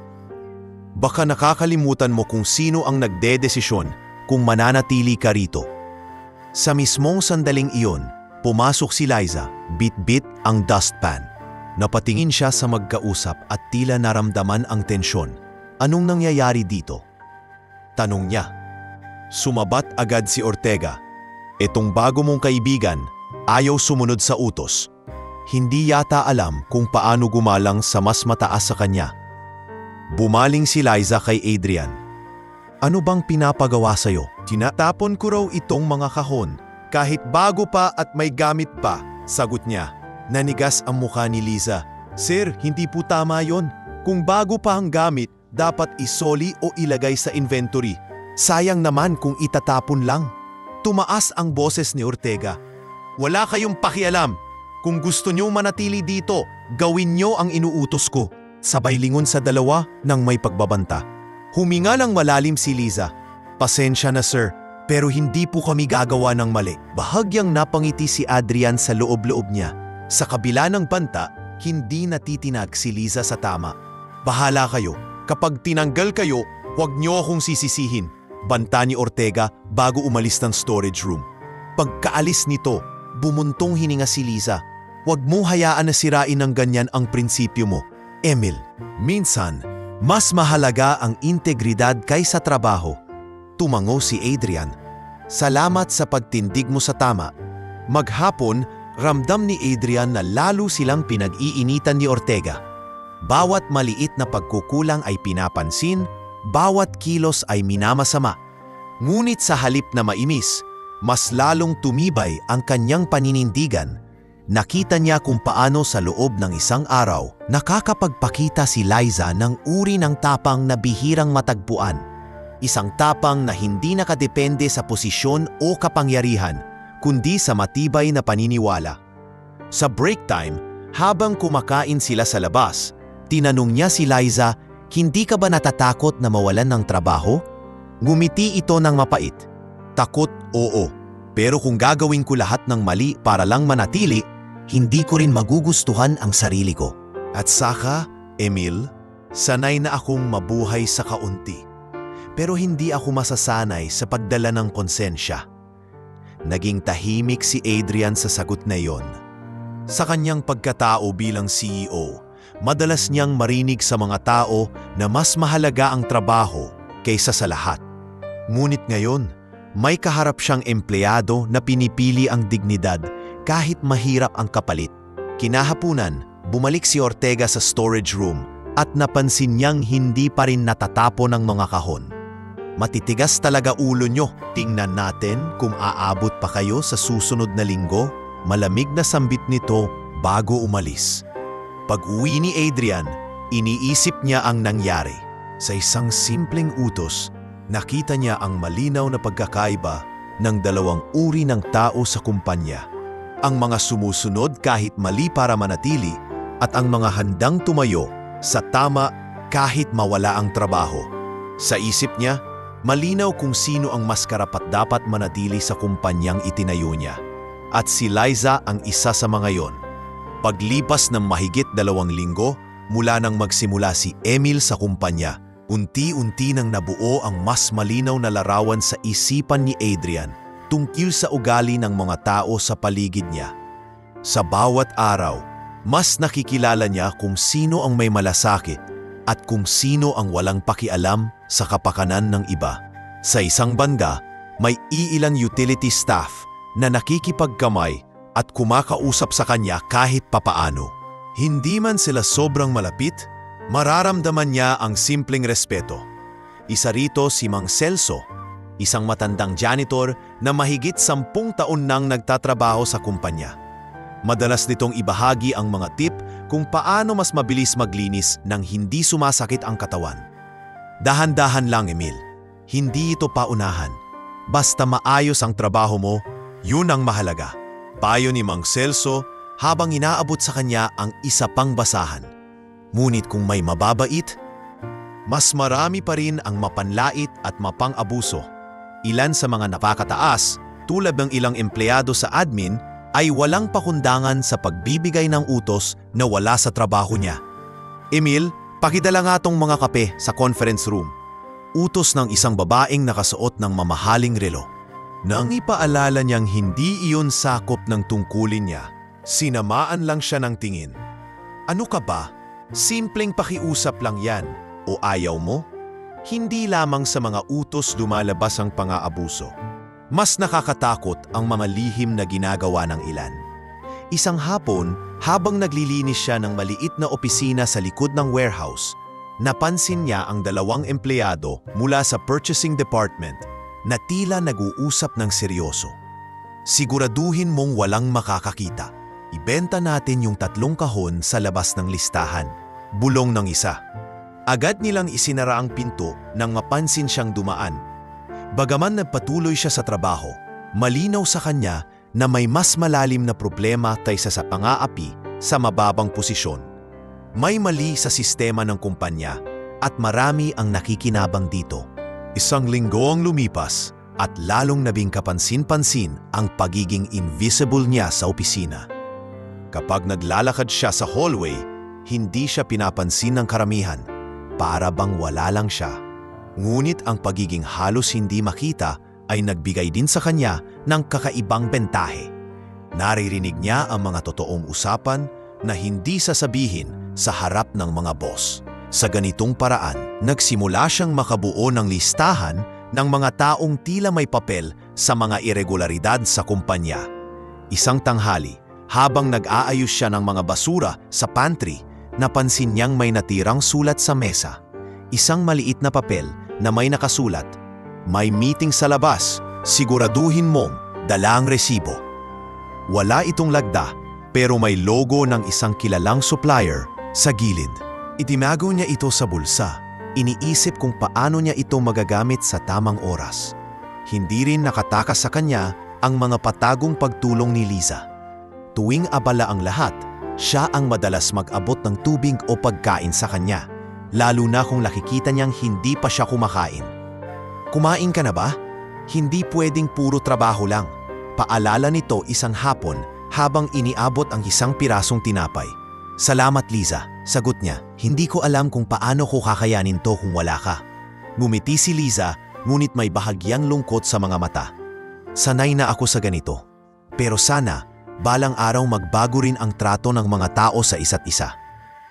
Baka nakakalimutan mo kung sino ang nagdedesisyon kung mananatili ka rito." Sa mismong sandaling iyon, pumasok si Liza, bit-bit ang dustpan. Napatingin siya sa magkausap at tila naramdaman ang tensyon. "Anong nangyayari dito?" tanong niya. Sumabat agad si Ortega. "Etong bago mong kaibigan, ayaw sumunod sa utos. Hindi yata alam kung paano gumalang sa mas mataas sa kanya." Bumaling si Liza kay Adrian. "Ano bang pinapagawa sa'yo?" "Tinatapon ko raw itong mga kahon. Kahit bago pa at may gamit pa," sagot niya. Nanigas ang mukha ni Liza. "Sir, hindi po tama yon. Kung bago pa ang gamit, dapat isoli o ilagay sa inventory. Sayang naman kung itatapon lang." Tumaas ang boses ni Ortega. "Wala kayong pakialam. Kung gusto niyo manatili dito, gawin niyo ang inuutos ko." Sabay lingon sa dalawa nang may pagbabanta. Huminga lang malalim si Liza. "Pasensya na, sir, pero hindi po kami gagawa ng mali." Bahagyang napangiti si Adrian sa loob-loob niya. Sa kabila ng banta, hindi natitinag si Liza sa tama. "Bahala kayo. Kapag tinanggal kayo, huwag niyo akong sisisihin," banta ni Ortega bago umalis ng storage room. Pagkaalis nito, bumuntong hininga si Liza. "Huwag mo hayaan na sirain ng ganyan ang prinsipyo mo. Emil, minsan, mas mahalaga ang integridad kaysa trabaho. Tumango si Adrian. Salamat sa pagtindig mo sa tama. Maghapon, ramdam ni Adrian na lalo silang pinag-iinitan ni Ortega. Bawat maliit na pagkukulang ay pinapansin, bawat kilos ay minamasama. Ngunit sa halip na maimis, mas lalong tumibay ang kanyang paninindigan. Nakita niya kung paano sa loob ng isang araw nakakapagpakita si Liza ng uri ng tapang na bihirang matagpuan. Isang tapang na hindi nakadepende sa posisyon o kapangyarihan, kundi sa matibay na paniniwala. Sa break time, habang kumakain sila sa labas, tinanong niya si Liza, "Hindi ka ba natatakot na mawalan ng trabaho?" Ngumiti ito ng mapait. "Takot, oo. Pero kung gagawin ko lahat ng mali para lang manatili, hindi ko rin magugustuhan ang sarili ko." At saka, Emil, sanay na akong mabuhay sa kaunti. Pero hindi ako masasanay sa pagdala ng konsensya. Naging tahimik si Adrian sa sagot na iyon. Sa kanyang pagkatao bilang CEO, madalas niyang marinig sa mga tao na mas mahalaga ang trabaho kaysa sa lahat. Ngunit ngayon, may kaharap siyang empleyado na pinipili ang dignidad kahit mahirap ang kapalit. Kinahapunan, bumalik si Ortega sa storage room at napansin niyang hindi pa rin natatapon ang mga kahon. "Matitigas talaga ulo nyo. Tingnan natin kung aabot pa kayo sa susunod na linggo." Malamig na sambit nito bago umalis. Pag-uwi ni Adrian, iniisip niya ang nangyari. Sa isang simpleng utos, nakita niya ang malinaw na pagkakaiba ng dalawang uri ng tao sa kumpanya. Ang mga sumusunod kahit mali para manatili at ang mga handang tumayo sa tama kahit mawala ang trabaho. Sa isip niya, malinaw kung sino ang mas karapat-dapat manatili sa kumpanyang itinayo niya. At si Liza ang isa sa mga yon. Paglipas ng mahigit 2 linggo, mula nang magsimula si Emil sa kumpanya, unti-unti nang nabuo ang mas malinaw na larawan sa isipan ni Adrian tungkol sa ugali ng mga tao sa paligid niya. Sa bawat araw, mas nakikilala niya kung sino ang may malasakit at kung sino ang walang pakialam sa kapakanan ng iba. Sa isang banda, may iilang utility staff na nakikipagkamay at kumakausap sa kanya kahit papaano. Hindi man sila sobrang malapit, mararamdaman niya ang simpleng respeto. Isa rito si Mang Celso, isang matandang janitor na mahigit 10 taon nang nagtatrabaho sa kumpanya. Madalas nitong ibahagi ang mga tip kung paano mas mabilis maglinis nang hindi sumasakit ang katawan. "Dahan-dahan lang, Emil. Hindi ito paunahan. Basta maayos ang trabaho mo, yun ang mahalaga." Payo ni Mang Celso habang inaabot sa kanya ang isa pang basahan. Ngunit kung may mababait, mas marami pa rin ang mapanlait at mapang-abuso. Ilan sa mga napakataas, tulad ng ilang empleyado sa admin, ay walang pakundangan sa pagbibigay ng utos na wala sa trabaho niya. "Emil, pakidala nga tong mga kape sa conference room." Utos ng isang babaeng nakasuot ng mamahaling relo. Nang ipaalala niyang hindi iyon sakop ng tungkulin niya, sinamaan lang siya ng tingin. "Ano ka ba? Simpleng pakiusap lang yan. O ayaw mo?" Hindi lamang sa mga utos lumalabas ang pang-aabuso. Mas nakakatakot ang mga lihim na ginagawa ng ilan. Isang hapon, habang naglilinis siya ng maliit na opisina sa likod ng warehouse, napansin niya ang 2 empleyado mula sa purchasing department na tila nag-uusap ng seryoso. "Siguraduhin mong walang makakakita. Ibenta natin yung 3 kahon sa labas ng listahan." Bulong ng isa. Agad nilang isinara ang pinto nang mapansin siyang dumaan. Bagaman nagpatuloy siya sa trabaho, malinaw sa kanya na may mas malalim na problema kaysa sa pang-aapi sa mababang posisyon. May mali sa sistema ng kumpanya at marami ang nakikinabang dito. Isang linggo ang lumipas at lalong nabing kapansin-pansin ang pagiging invisible niya sa opisina. Kapag naglalakad siya sa hallway, hindi siya pinapansin ng karamihan, para bang wala lang siya. Ngunit ang pagiging halos hindi makita ay nagbigay din sa kanya ng kakaibang bentahe. Naririnig niya ang mga totoong usapan na hindi sasabihin sa harap ng mga boss. Sa ganitong paraan, nagsimula siyang makabuo ng listahan ng mga taong tila may papel sa mga irregularidad sa kumpanya. Isang tanghali, habang nag-aayos siya ng mga basura sa pantry, napansin niyang may natirang sulat sa mesa. Isang maliit na papel na may nakasulat, "May meeting sa labas, siguraduhin mong dala ang resibo." Wala itong lagda, pero may logo ng isang kilalang supplier sa gilid. Itinago niya ito sa bulsa. Iniisip kung paano niya ito magagamit sa tamang oras. Hindi rin nakatakas sa kanya ang mga patagong pagtulong ni Liza. Tuwing abala ang lahat, siya ang madalas mag-abot ng tubig o pagkain sa kanya, lalo na kung nakikita niyang hindi pa siya kumakain. "Kumain ka na ba? Hindi pwedeng puro trabaho lang." Paalala nito isang hapon habang iniabot ang isang pirasong tinapay. "Salamat, Liza," sagot niya. "Hindi ko alam kung paano ko kakayanin to kung wala ka." Ngumiti si Liza, ngunit may bahagyang lungkot sa mga mata. "Sanay na ako sa ganito. Pero sana, balang araw magbago rin ang trato ng mga tao sa isa't isa."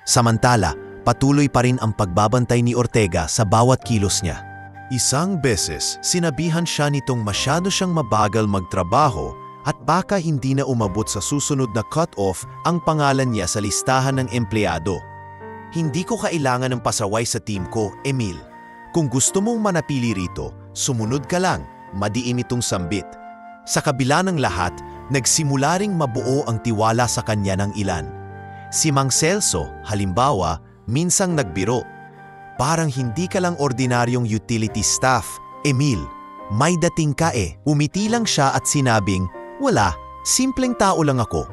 Samantala, patuloy pa rin ang pagbabantay ni Ortega sa bawat kilos niya. Isang beses, sinabihan siya nitong masyado siyang mabagal magtrabaho at baka hindi na umabot sa susunod na cut-off ang pangalan niya sa listahan ng empleyado. "Hindi ko kailangan ng pasaway sa team ko, Emil. Kung gusto mong manapili rito, sumunod ka lang," madiin itong sambit. Sa kabila ng lahat, nagsimula ring mabuo ang tiwala sa kanya ng ilan. Si Mang Celso, halimbawa, minsang nagbiro. "Parang hindi ka lang ordinaryong utility staff, Emil. May dating ka eh." Umiti lang siya at sinabing, "Wala, simpleng tao lang ako."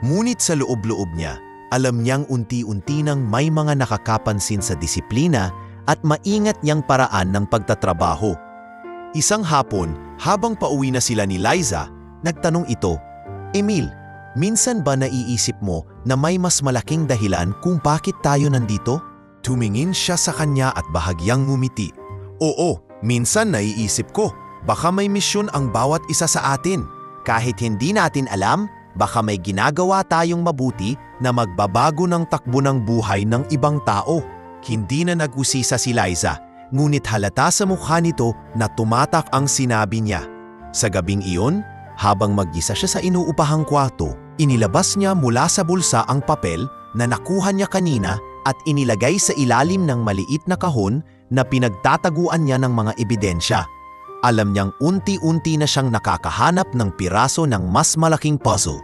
Ngunit sa loob-loob niya, alam niyang unti-unti nang may mga nakakapansin sa disiplina at maingat niyang paraan ng pagtatrabaho. Isang hapon, habang pauwi na sila ni Liza, nagtanong ito, "Emil, minsan ba naiisip mo na may mas malaking dahilan kung bakit tayo nandito?" Tumingin siya sa kanya at bahagyang ngumiti. "Oo, minsan naiisip ko, baka may misyon ang bawat isa sa atin. Kahit hindi natin alam, baka may ginagawa tayong mabuti na magbabago ng takbo ng buhay ng ibang tao." Hindi na nag-usisa si Liza, ngunit halata sa mukha nito na tumatak ang sinabi niya. Sa gabing iyon, habang mag-isa siya sa inuupahang kwarto, inilabas niya mula sa bulsa ang papel na nakuha niya kanina at inilagay sa ilalim ng maliit na kahon na pinagtataguan niya ng mga ebidensya. Alam niyang unti-unti na siyang nakakahanap ng piraso ng mas malaking puzzle.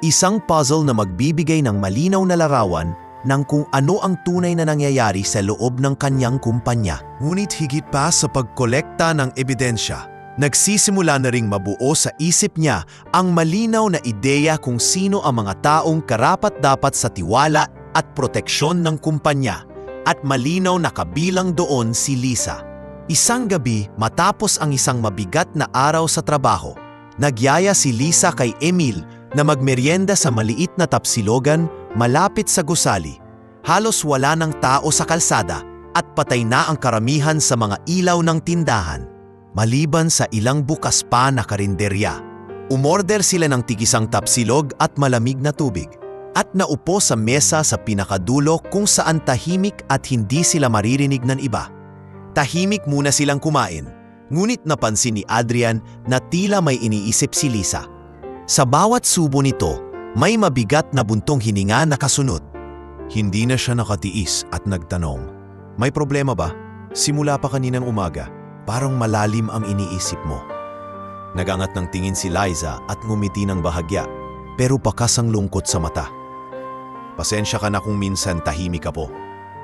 Isang puzzle na magbibigay ng malinaw na larawan ng kung ano ang tunay na nangyayari sa loob ng kanyang kumpanya. Ngunit higit pa sa pagkolekta ng ebidensya, nagsisimula na ring mabuo sa isip niya ang malinaw na ideya kung sino ang mga taong karapat-dapat sa tiwala at proteksyon ng kumpanya, at malinaw na kabilang doon si Liza. Isang gabi, matapos ang isang mabigat na araw sa trabaho, nagyaya si Liza kay Emil na magmeryenda sa maliit na tapsilogan malapit sa gusali. Halos wala ng tao sa kalsada at patay na ang karamihan sa mga ilaw ng tindahan. Maliban sa ilang bukas pa na karinderya, umorder sila ng tigisang tapsilog at malamig na tubig, at naupo sa mesa sa pinakadulo kung saan tahimik at hindi sila maririnig ng iba. Tahimik muna silang kumain, ngunit napansin ni Adrian na tila may iniisip si Liza. Sa bawat subo nito, may mabigat na buntong hininga na kasunod. Hindi na siya nakatiis at nagtanong, "May problema ba? Simula pa kaninang umaga, parang malalim ang iniisip mo." Nagangat ng tingin si Liza at ngumiti ng bahagya, pero bakas ang lungkot sa mata. "Pasensya ka na kung minsan tahimik ka po.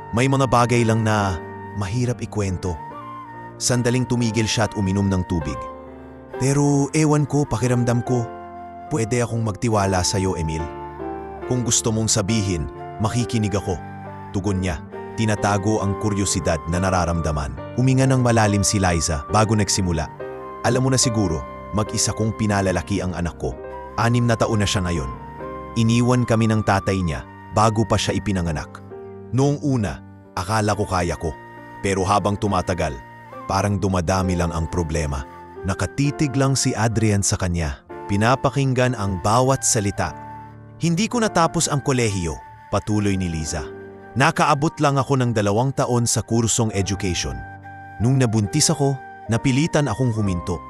May mga bagay lang na mahirap ikwento." Sandaling tumigil siya at uminom ng tubig. "Pero ewan ko, pakiramdam ko, pwede akong magtiwala sa'yo, Emil. Kung gusto mong sabihin, makikinig ako." Tugon niya, tinatago ang kuryosidad na nararamdaman. Huminga ng malalim si Liza bago nagsimula. "Alam mo na siguro, mag-isa kong pinalalaki ang anak ko. 6 na taon na siya ngayon. Iniwan kami ng tatay niya bago pa siya ipinanganak. Noong una, akala ko kaya ko. Pero habang tumatagal, parang dumadami lang ang problema." Nakatitig lang si Adrian sa kanya, pinapakinggan ang bawat salita. "Hindi ko natapos ang kolehiyo," patuloy ni Liza. Nakaabot lang ako ng 2 taon sa kursong education. Nung nabuntis ako, napilitan akong huminto.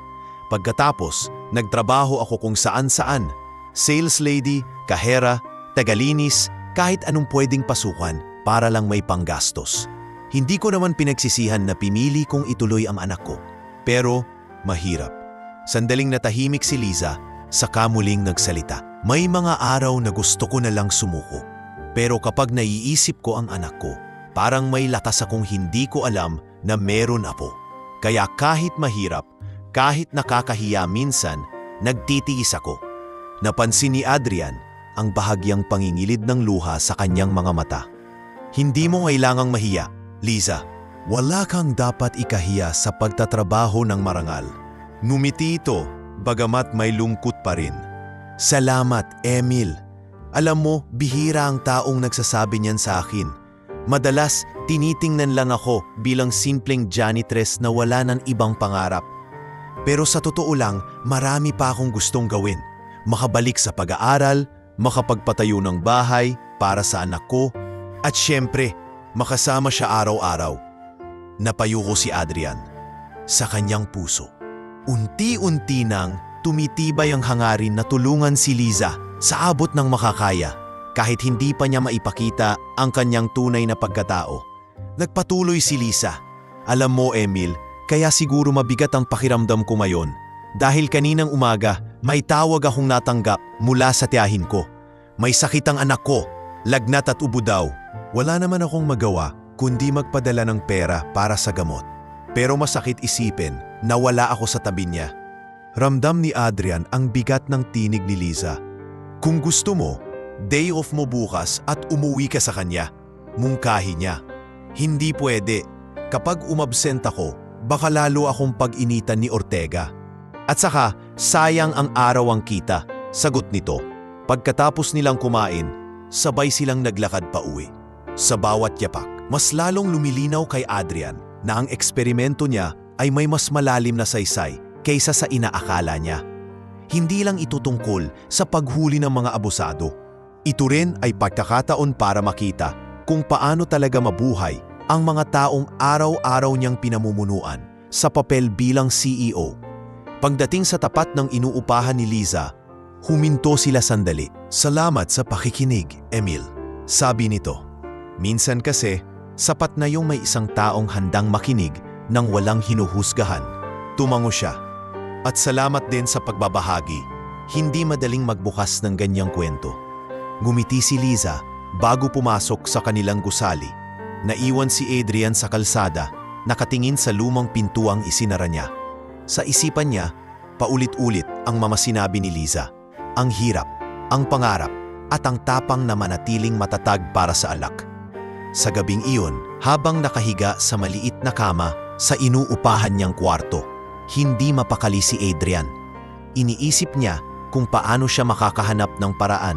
Pagkatapos, nagtrabaho ako kung saan-saan. Sales lady, kahera, tagalinis, kahit anong pwedeng pasukan para lang may panggastos. Hindi ko naman pinagsisihan na pinili kong ituloy ang anak ko. Pero, mahirap. Sandaling natahimik si Liza, saka muling nagsalita. May mga araw na gusto ko na lang sumuko. Pero kapag naiisip ko ang anak ko, parang may lakas akong hindi ko alam na meron ako. Kaya kahit mahirap, kahit nakakahiya minsan, nagtitiis ako. Napansin ni Adrian ang bahagyang pangingilid ng luha sa kanyang mga mata. Hindi mo kailangang mahiya, Liza. Wala kang dapat ikahiya sa pagtatrabaho ng marangal. Numiti ito, bagamat may lungkot pa rin. Salamat, Emil. Alam mo, bihira ang taong nagsasabi niyan sa akin. Madalas, tinitingnan lang ako bilang simpleng janitress na wala ng ibang pangarap. Pero sa totoo lang, marami pa akong gustong gawin. Makabalik sa pag-aaral, makapagpatayo ng bahay para sa anak ko, at syempre, makasama siya araw-araw. Napayuko si Adrian sa kanyang puso. Unti-unti nang tumitibay ang hangarin na tulungan si Liza sa abot ng makakaya, kahit hindi pa niya maipakita ang kanyang tunay na pagkatao. Nagpatuloy si Liza. Alam mo, Emil, kaya siguro mabigat ang pakiramdam ko ngayon. Dahil kaninang umaga, may tawag akong natanggap mula sa tiyahin ko. May sakit ang anak ko, lagnat at ubo daw. Wala naman akong magawa kundi magpadala ng pera para sa gamot. Pero masakit isipin na wala ako sa tabi niya. Ramdam ni Adrian ang bigat ng tinig ni Liza. Kung gusto mo, day off mo bukas at umuwi ka sa kanya. Mungkahi niya. Hindi pwede. Kapag umabsent ako, baka lalo akong pag-initan ni Ortega. At saka, sayang ang araw ang kita. Sagot nito. Pagkatapos nilang kumain, sabay silang naglakad pa uwi. Sa bawat yapak, mas lalong lumilinaw kay Adrian na ang eksperimento niya ay may mas malalim na saysay kaysa sa inaakala niya. Hindi lang ito tungkol sa paghuli ng mga abusado. Ito rin ay pagkakataon para makita kung paano talaga mabuhay ang mga taong araw-araw niyang pinamumunuan sa papel bilang CEO. Pagdating sa tapat ng inuupahan ni Liza, huminto sila sandali. Salamat sa pakikinig, Emil. Sabi nito. Minsan kasi, sapat na yung may isang taong handang makinig nang walang hinuhusgahan. Tumango siya. At salamat din sa pagbabahagi. Hindi madaling magbukas ng ganyang kwento. Ngumiti si Liza bago pumasok sa kanilang gusali. Naiwan si Adrian sa kalsada, nakatingin sa lumang pintuang isinara niya. Sa isipan niya, paulit-ulit ang mga sinabi ni Liza. Ang hirap, ang pangarap, at ang tapang na manatiling matatag para sa alak. Sa gabing iyon, habang nakahiga sa maliit na kama sa inuupahan niyang kwarto, hindi mapakali si Adrian. Iniisip niya kung paano siya makakahanap ng paraan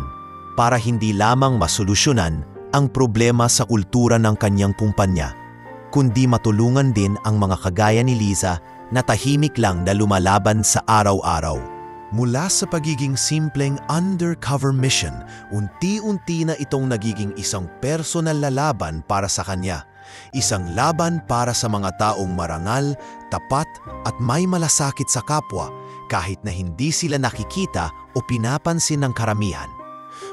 para hindi lamang masolusyonan ang problema sa kultura ng kanyang kumpanya, kundi matulungan din ang mga kagaya ni Liza na tahimik lang na lumalaban sa araw-araw. Mula sa pagiging simpleng undercover mission, unti-unti na itong nagiging isang personal na laban para sa kanya. Isang laban para sa mga taong marangal, tapat at may malasakit sa kapwa kahit na hindi sila nakikita o pinapansin ng karamihan.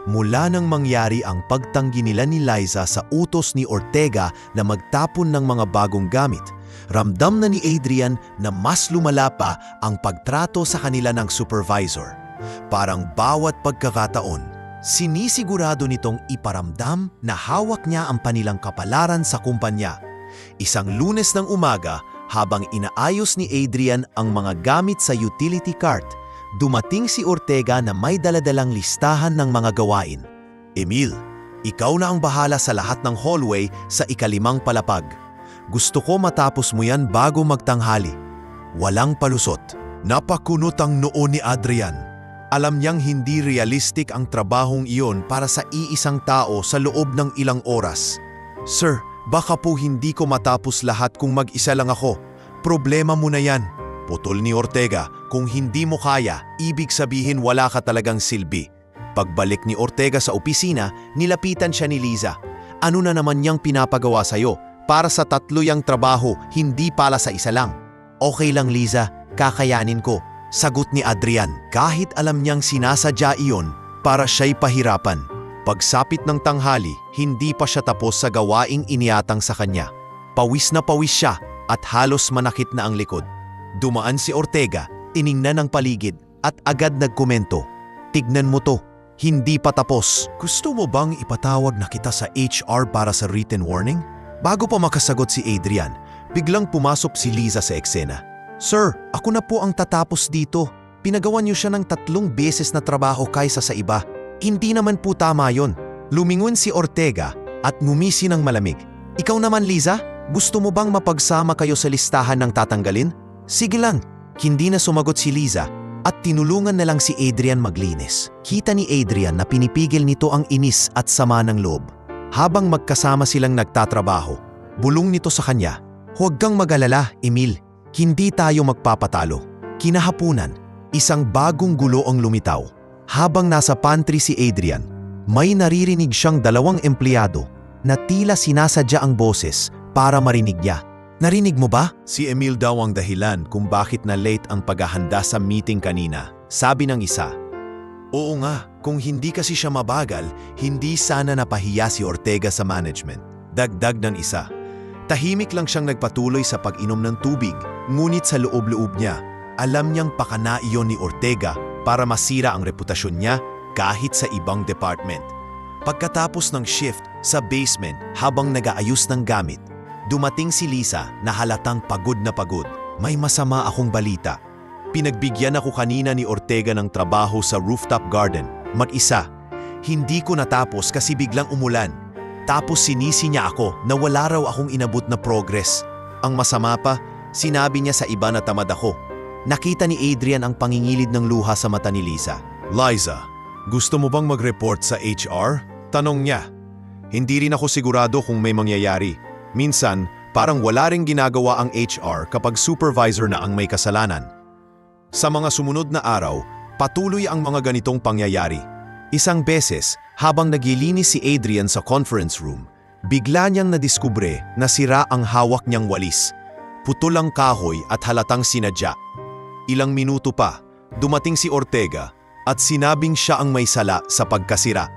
Mula nang mangyari ang pagtanggi nila ni Liza sa utos ni Ortega na magtapon ng mga bagong gamit, ramdam na ni Adrian na mas lumala pa ang pagtrato sa kanila ng supervisor. Parang bawat pagkakataon, sinisigurado nitong iparamdam na hawak niya ang panilang kapalaran sa kumpanya. Isang Lunes ng umaga, habang inaayos ni Adrian ang mga gamit sa utility cart, dumating si Ortega na may daladalang listahan ng mga gawain. Emil, ikaw na ang bahala sa lahat ng hallway sa ika-5 palapag. Gusto ko matapos mo yan bago magtanghali. Walang palusot. Napakunot ang noo ni Adrian. Alam niyang hindi realistic ang trabahong iyon para sa iisang tao sa loob ng ilang oras. Sir, baka po hindi ko matapos lahat kung mag-isa lang ako. Problema mo na yan. Putol ni Ortega, kung hindi mo kaya, ibig sabihin wala ka talagang silbi. Pagbalik ni Ortega sa opisina, nilapitan siya ni Liza. Ano na naman niyang pinapagawa sa'yo? Para sa tatlo yang trabaho, hindi pala sa isa lang. Okay lang Liza, kakayanin ko. Sagot ni Adrian kahit alam niyang sinasadya iyon para siya'y pahirapan. Pagsapit ng tanghali, hindi pa siya tapos sa gawaing iniatang sa kanya. Pawis na pawis siya at halos manakit na ang likod. Dumaan si Ortega, tiningnan ang paligid at agad nagkomento. Tignan mo to, hindi pa tapos. Gusto mo bang ipatawag na kita sa HR para sa written warning? Bago pa makasagot si Adrian, biglang pumasok si Liza sa eksena. Sir, ako na po ang tatapos dito. Pinagawan niyo siya ng 3 beses na trabaho kaysa sa iba. Hindi naman po tama yon. Lumingon si Ortega at ngumisi ng malamig. Ikaw naman Liza, gusto mo bang mapagsama kayo sa listahan ng tatanggalin? Sige lang. Hindi na sumagot si Liza at tinulungan na lang si Adrian maglinis. Kita ni Adrian na pinipigil nito ang inis at sama ng loob. Habang magkasama silang nagtatrabaho, bulong nito sa kanya, "Huwag kang mag-alala, Emil. Hindi tayo magpapatalo." Kinahapunan, isang bagong gulo ang lumitaw. Habang nasa pantry si Adrian, may naririnig siyang 2 empleyado na tila sinasadya ang boses para marinig niya. Narinig mo ba? Si Emil daw ang dahilan kung bakit na late ang paghahanda sa meeting kanina, sabi ng isa. Oo nga, kung hindi kasi siya mabagal, hindi sana napahiya si Ortega sa management. Dagdag ng isa. Tahimik lang siyang nagpatuloy sa pag-inom ng tubig, ngunit sa loob-loob niya, alam niyang pakana iyon ni Ortega para masira ang reputasyon niya kahit sa ibang department. Pagkatapos ng shift sa basement habang nag-aayos ng gamit, dumating si Liza na halatang pagod na pagod. May masama akong balita. Pinagbigyan ako kanina ni Ortega ng trabaho sa rooftop garden, mag-isa. Hindi ko natapos kasi biglang umulan. Tapos sinisi niya ako na wala raw akong inabot na progress. Ang masama pa, sinabi niya sa iba na tamad ako. Nakita ni Adrian ang pangingilid ng luha sa mata ni Liza. Liza, gusto mo bang mag-report sa HR? Tanong niya. Hindi rin ako sigurado kung may mangyayari. Minsan, parang wala ring ginagawa ang HR kapag supervisor na ang may kasalanan. Sa mga sumunod na araw, patuloy ang mga ganitong pangyayari. Isang beses, habang naglilinis si Adrian sa conference room, bigla niyang nadiskubre na sira ang hawak niyang walis. Putol ang kahoy at halatang sinadya. Ilang minuto pa, dumating si Ortega at sinabing siya ang may sala sa pagkasira.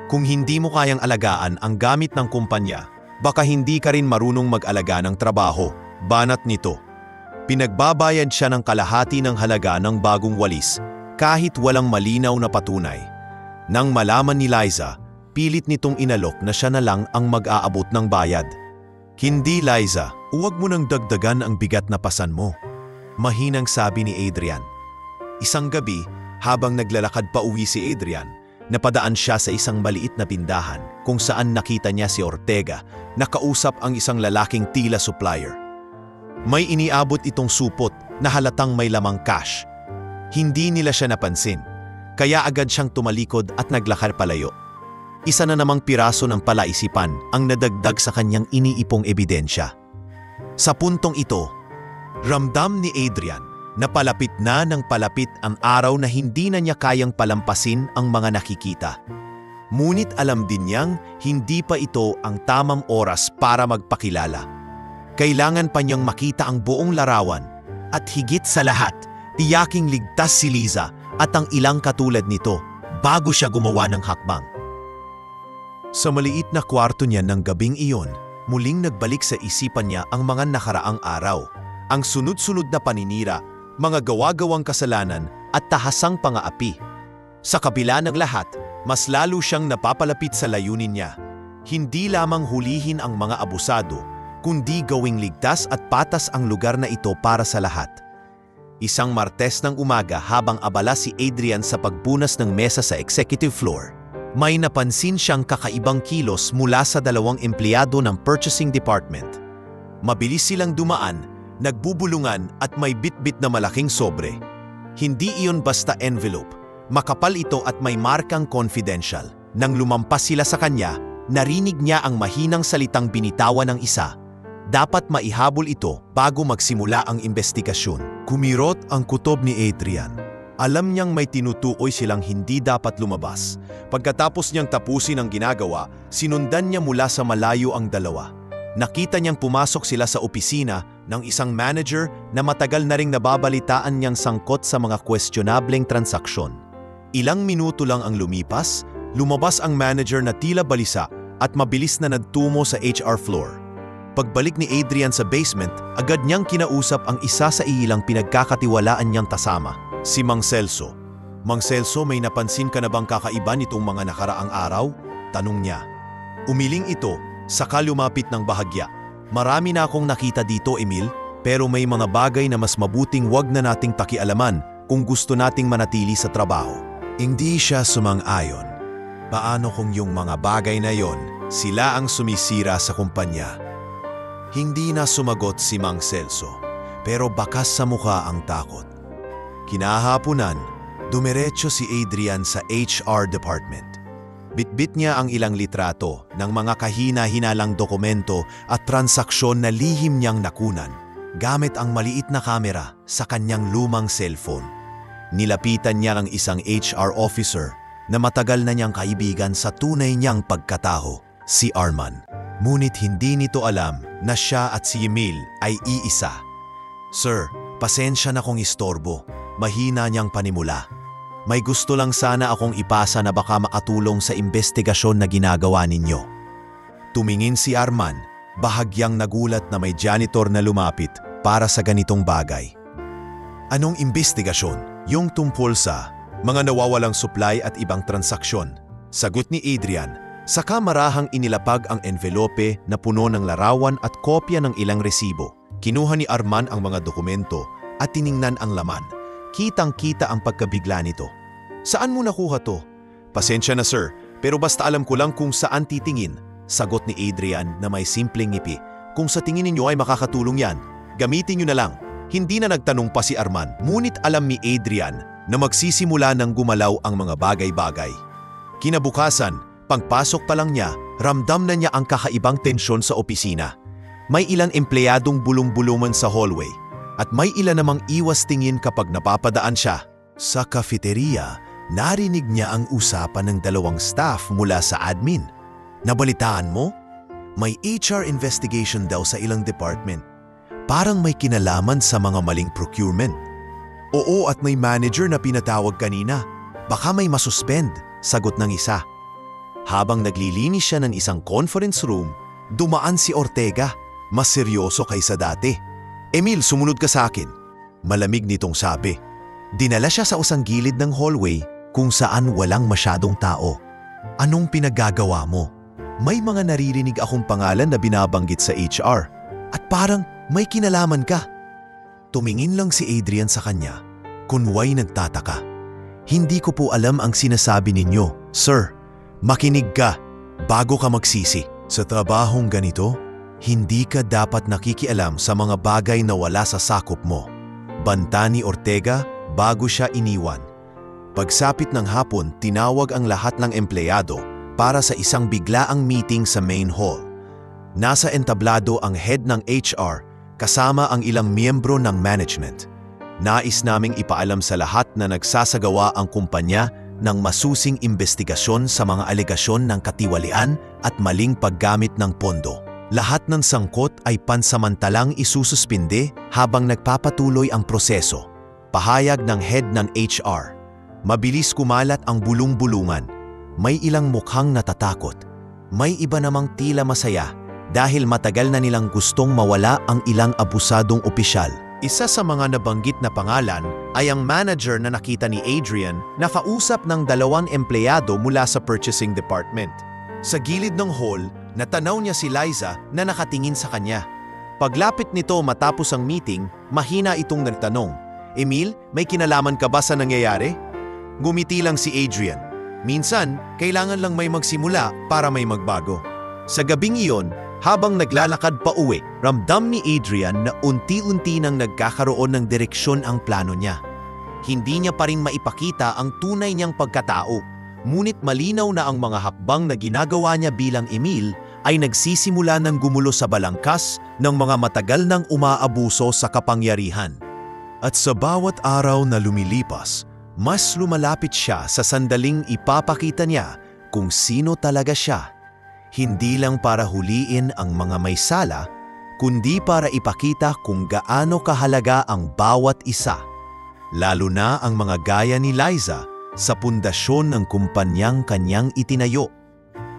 Kung hindi mo kayang alagaan ang gamit ng kumpanya, baka hindi ka rin marunong mag-alaga ng trabaho, banat nito. Pinagbabayad siya ng kalahati ng halaga ng bagong walis kahit walang malinaw na patunay. Nang malaman ni Liza, pilit nitong inalok na siya na lang ang mag-aabot ng bayad. Hindi Liza, huwag mo nang dagdagan ang bigat na pasan mo. Mahinang sabi ni Adrian. Isang gabi, habang naglalakad pa uwi si Adrian, napadaan siya sa isang maliit na tindahan kung saan nakita niya si Ortega na kausap ang isang lalaking tila supplier. May iniabot itong supot na halatang may lamang cash. Hindi nila siya napansin, kaya agad siyang tumalikod at naglakad palayo. Isa na namang piraso ng palaisipan ang nadagdag sa kanyang iniipong ebidensya. Sa puntong ito, ramdam ni Adrian na palapit na ng palapit ang araw na hindi na niya kayang palampasin ang mga nakikita. Ngunit alam din niyang hindi pa ito ang tamang oras para magpakilala. Kailangan pa niyang makita ang buong larawan at higit sa lahat, tiyaking ligtas si Liza at ang ilang katulad nito bago siya gumawa ng hakbang. Sa maliit na kwarto niya ng gabing iyon, muling nagbalik sa isipan niya ang mga nakaraang araw, ang sunod-sunod na paninira, mga gawa-gawang kasalanan at tahasang pangaapi. Sa kabila ng lahat, mas lalo siyang napapalapit sa layunin niya. Hindi lamang hulihin ang mga abusado, kundi gawing ligtas at patas ang lugar na ito para sa lahat. Isang Martes ng umaga habang abala si Adrian sa pagpunas ng mesa sa executive floor, may napansin siyang kakaibang kilos mula sa 2 empleyado ng purchasing department. Mabilis silang dumaan, nagbubulungan at may bitbit na malaking sobre. Hindi iyon basta envelope, makapal ito at may markang confidential. Nang lumampas sila sa kanya, narinig niya ang mahinang salitang binitawan ng isa. Dapat maihabol ito bago magsimula ang investigasyon. Kumirot ang kutob ni Adrian. Alam niyang may tinutukoy silang hindi dapat lumabas. Pagkatapos niyang tapusin ang ginagawa, sinundan niya mula sa malayo ang dalawa. Nakita niyang pumasok sila sa opisina ng isang manager na matagal na ring nababalitaan niyang sangkot sa mga questionableng transaksyon. Ilang minuto lang ang lumipas, lumabas ang manager na tila balisa at mabilis na nagtungo sa HR floor. Pagbalik ni Adrian sa basement, agad niyang kinausap ang isa sa ilang pinagkakatiwalaan niyang kasama, si Mang Celso. Mang Celso, may napansin ka na bang kakaiba nitong mga nakaraang araw? Tanong niya. Umiling ito, saka lumapit ng bahagya. Marami na akong nakita dito, Emil, pero may mga bagay na mas mabuting wag na nating pakialaman kung gusto nating manatili sa trabaho. Hindi siya sumang-ayon. Paano kung yung mga bagay na yon, sila ang sumisira sa kumpanya? Hindi na sumagot si Mang Celso, pero bakas sa mukha ang takot. Kinahaponan, dumiretso si Adrian sa HR department. Bitbit niya ang ilang litrato ng mga kahina-hinalang dokumento at transaksyon na lihim niyang nakunan gamit ang maliit na kamera sa kanyang lumang cellphone. Nilapitan niya ang isang HR officer na matagal na niyang kaibigan sa tunay niyang pagkatao, si Arman. Ngunit hindi nito alam na siya at si Emil ay iisa. Sir, pasensya na kung istorbo. Mahina niyang panimula. May gusto lang sana akong ipasa na baka makatulong sa investigasyon na ginagawa ninyo. Tumingin si Arman, bahagyang nagulat na may janitor na lumapit para sa ganitong bagay. Anong investigasyon? Yung tungkol sa mga nawawalang supply at ibang transaksyon. Sagot ni Adrian. Saka marahang inilapag ang envelope na puno ng larawan at kopya ng ilang resibo. Kinuha ni Arman ang mga dokumento at tiningnan ang laman. Kitang-kita ang pagkabigla nito. Saan mo nakuha to? Pasensya na sir, pero basta alam ko lang kung saan titingin. Sagot ni Adrian na may simpleng ngipi. Kung sa tingin ninyo ay makakatulong yan, gamitin nyo na lang. Hindi na nagtanong pa si Arman, ngunit alam ni Adrian na magsisimula ng gumalaw ang mga bagay-bagay. Kinabukasan, pagpasok pa lang niya, ramdam na niya ang kakaibang tensyon sa opisina. May ilang empleyadong bulong-bulungan sa hallway at may ilan namang iwas tingin kapag napapadaan siya. Sa cafeteria, narinig niya ang usapan ng dalawang staff mula sa admin. Nabalitaan mo? May HR investigation daw sa ilang department. Parang may kinalaman sa mga maling procurement. Oo, at may manager na pinatawag kanina. Baka may masuspend, sagot ng isa. Habang naglilinis siya ng isang conference room, dumaan si Ortega, mas seryoso kaysa dati. Emil, sumunod ka sa akin. Malamig nitong sabi. Dinala siya sa usang gilid ng hallway kung saan walang masyadong tao. Anong pinagagawa mo? May mga naririnig akong pangalan na binabanggit sa HR at parang may kinalaman ka. Tumingin lang si Adrian sa kanya, kunway nagtataka. Hindi ko po alam ang sinasabi ninyo, sir. Makinig ka bago ka magsisi. Sa trabahong ganito, hindi ka dapat nakikialam sa mga bagay na wala sa sakop mo. Banta ni Ortega bago siya iniwan. Pagsapit ng hapon, tinawag ang lahat ng empleyado para sa isang biglaang meeting sa main hall. Nasa entablado ang head ng HR kasama ang ilang miyembro ng management. Nais naming ipaalam sa lahat na nagsasagawa ang kumpanya ng masusing investigasyon sa mga alegasyon ng katiwalian at maling paggamit ng pondo. Lahat ng sangkot ay pansamantalang isususpinde habang nagpapatuloy ang proseso. Pahayag ng head ng HR. Mabilis kumalat ang bulong-bulungan. May ilang mukhang natatakot. May iba namang tila masaya dahil matagal na nilang gustong mawala ang ilang abusadong opisyal. Isa sa mga nabanggit na pangalan ay ang manager na nakita ni Adrian na kausap ng dalawang empleyado mula sa purchasing department. Sa gilid ng hall, natanaw niya si Liza na nakatingin sa kanya. Paglapit nito matapos ang meeting, mahina itong nagtanong, Emil, may kinalaman ka ba sa nangyayari? Gumiti lang si Adrian. Minsan, kailangan lang may magsimula para may magbago. Sa gabing iyon, habang naglalakad pa uwi, ramdam ni Adrian na unti-unti nang nagkakaroon ng direksyon ang plano niya. Hindi niya pa rin maipakita ang tunay niyang pagkatao, ngunit malinaw na ang mga hakbang na ginagawa niya bilang Emil ay nagsisimula ng gumulo sa balangkas ng mga matagal nang umaabuso sa kapangyarihan. At sa bawat araw na lumilipas, Mas lumalapit siya sa sandaling ipapakita niya kung sino talaga siya. Hindi lang para huliin ang mga may sala, kundi para ipakita kung gaano kahalaga ang bawat isa. Lalo na ang mga gaya ni Liza sa pundasyon ng kumpanyang kanyang itinayo.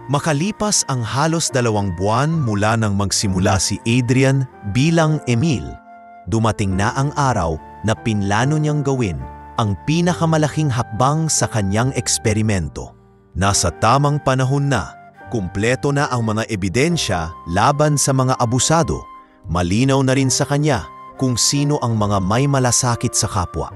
Makalipas ang halos 2 buwan mula nang magsimula si Adrian bilang Emil, dumating na ang araw na pinlano niyang gawin ang pinakamalaking hakbang sa kanyang eksperimento. Nasa tamang panahon na, kumpleto na ang mga ebidensya laban sa mga abusado, malinaw na rin sa kanya kung sino ang mga may malasakit sa kapwa.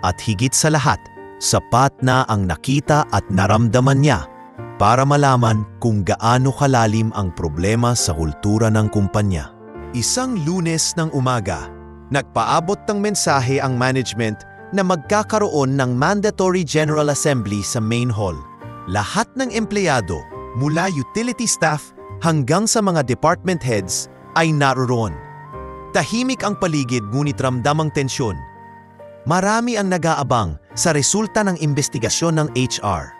At higit sa lahat, sapat na ang nakita at naramdaman niya para malaman kung gaano kalalim ang problema sa kultura ng kumpanya. Isang Lunes ng umaga, nagpaabot ng mensahe ang management na magkakaroon ng mandatory General Assembly sa main hall. Lahat ng empleyado, mula utility staff hanggang sa mga department heads, ay naroon. Tahimik ang paligid ngunit ramdam ang tensyon. Marami ang nag-aabang sa resulta ng investigasyon ng HR.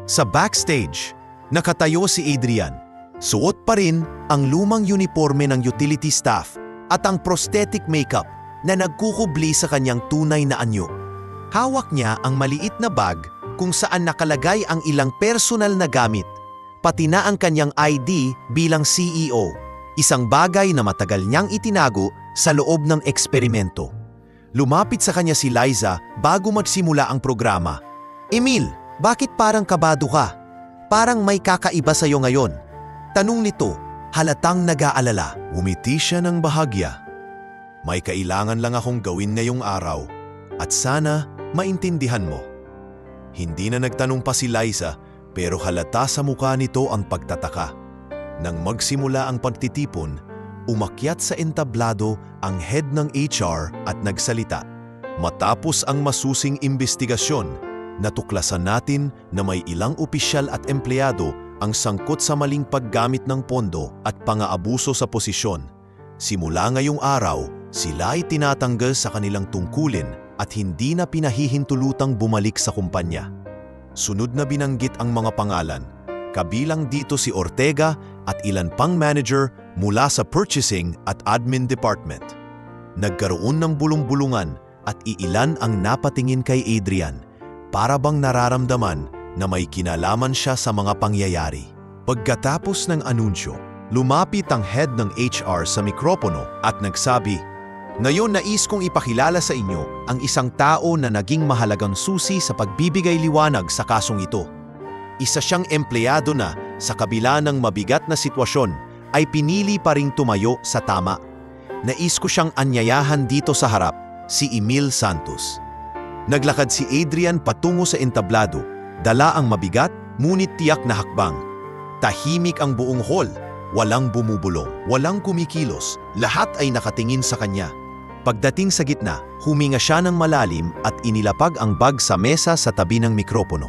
Sa backstage, nakatayo si Adrian. Suot pa rin ang lumang uniforme ng utility staff at ang prosthetic makeup na nagkukubli sa kanyang tunay na anyo. Hawak niya ang maliit na bag kung saan nakalagay ang ilang personal na gamit, pati na ang kanyang ID bilang CEO, isang bagay na matagal niyang itinago sa loob ng eksperimento. Lumapit sa kanya si Liza bago magsimula ang programa. "Emil, bakit parang kabado ka? Parang may kakaiba sa'yo ngayon." Tanong nito, halatang nag-aalala. Umiti siya ng bahagya. "May kailangan lang akong gawin ngayong araw at sana maintindihan mo." Hindi na nagtanong pa si Liza pero halata sa mukha nito ang pagtataka. Nang magsimula ang pagtitipon, umakyat sa entablado ang head ng HR at nagsalita. "Matapos ang masusing investigasyon, natuklasan natin na may ilang opisyal at empleyado ang sangkot sa maling paggamit ng pondo at pang-aabuso sa posisyon. Simula ngayong araw, sila ay tinatanggal sa kanilang tungkulin at hindi na pinahihintulutang bumalik sa kumpanya." Sunod na binanggit ang mga pangalan, kabilang dito si Ortega at ilan pang manager mula sa purchasing at admin department. Nagkaroon ng bulong-bulungan at iilan ang napatingin kay Adrian, para bang nararamdaman na may kinalaman siya sa mga pangyayari. Pagkatapos ng anunsyo, lumapit ang head ng HR sa mikropono at nagsabi, "Ngayon nais kong ipakilala sa inyo ang isang tao na naging mahalagang susi sa pagbibigay liwanag sa kasong ito. Isa siyang empleyado na sa kabila ng mabigat na sitwasyon ay pinili pa ring tumayo sa tama. Nais ko siyang anyayahan dito sa harap, si Emil Santos." Naglakad si Adrian patungo sa entablado, dala ang mabigat ngunit tiyak na hakbang. Tahimik ang buong hall, walang bumubulong, walang kumikilos, lahat ay nakatingin sa kanya. Pagdating sa gitna, huminga siya ng malalim at inilapag ang bag sa mesa sa tabi ng mikropono.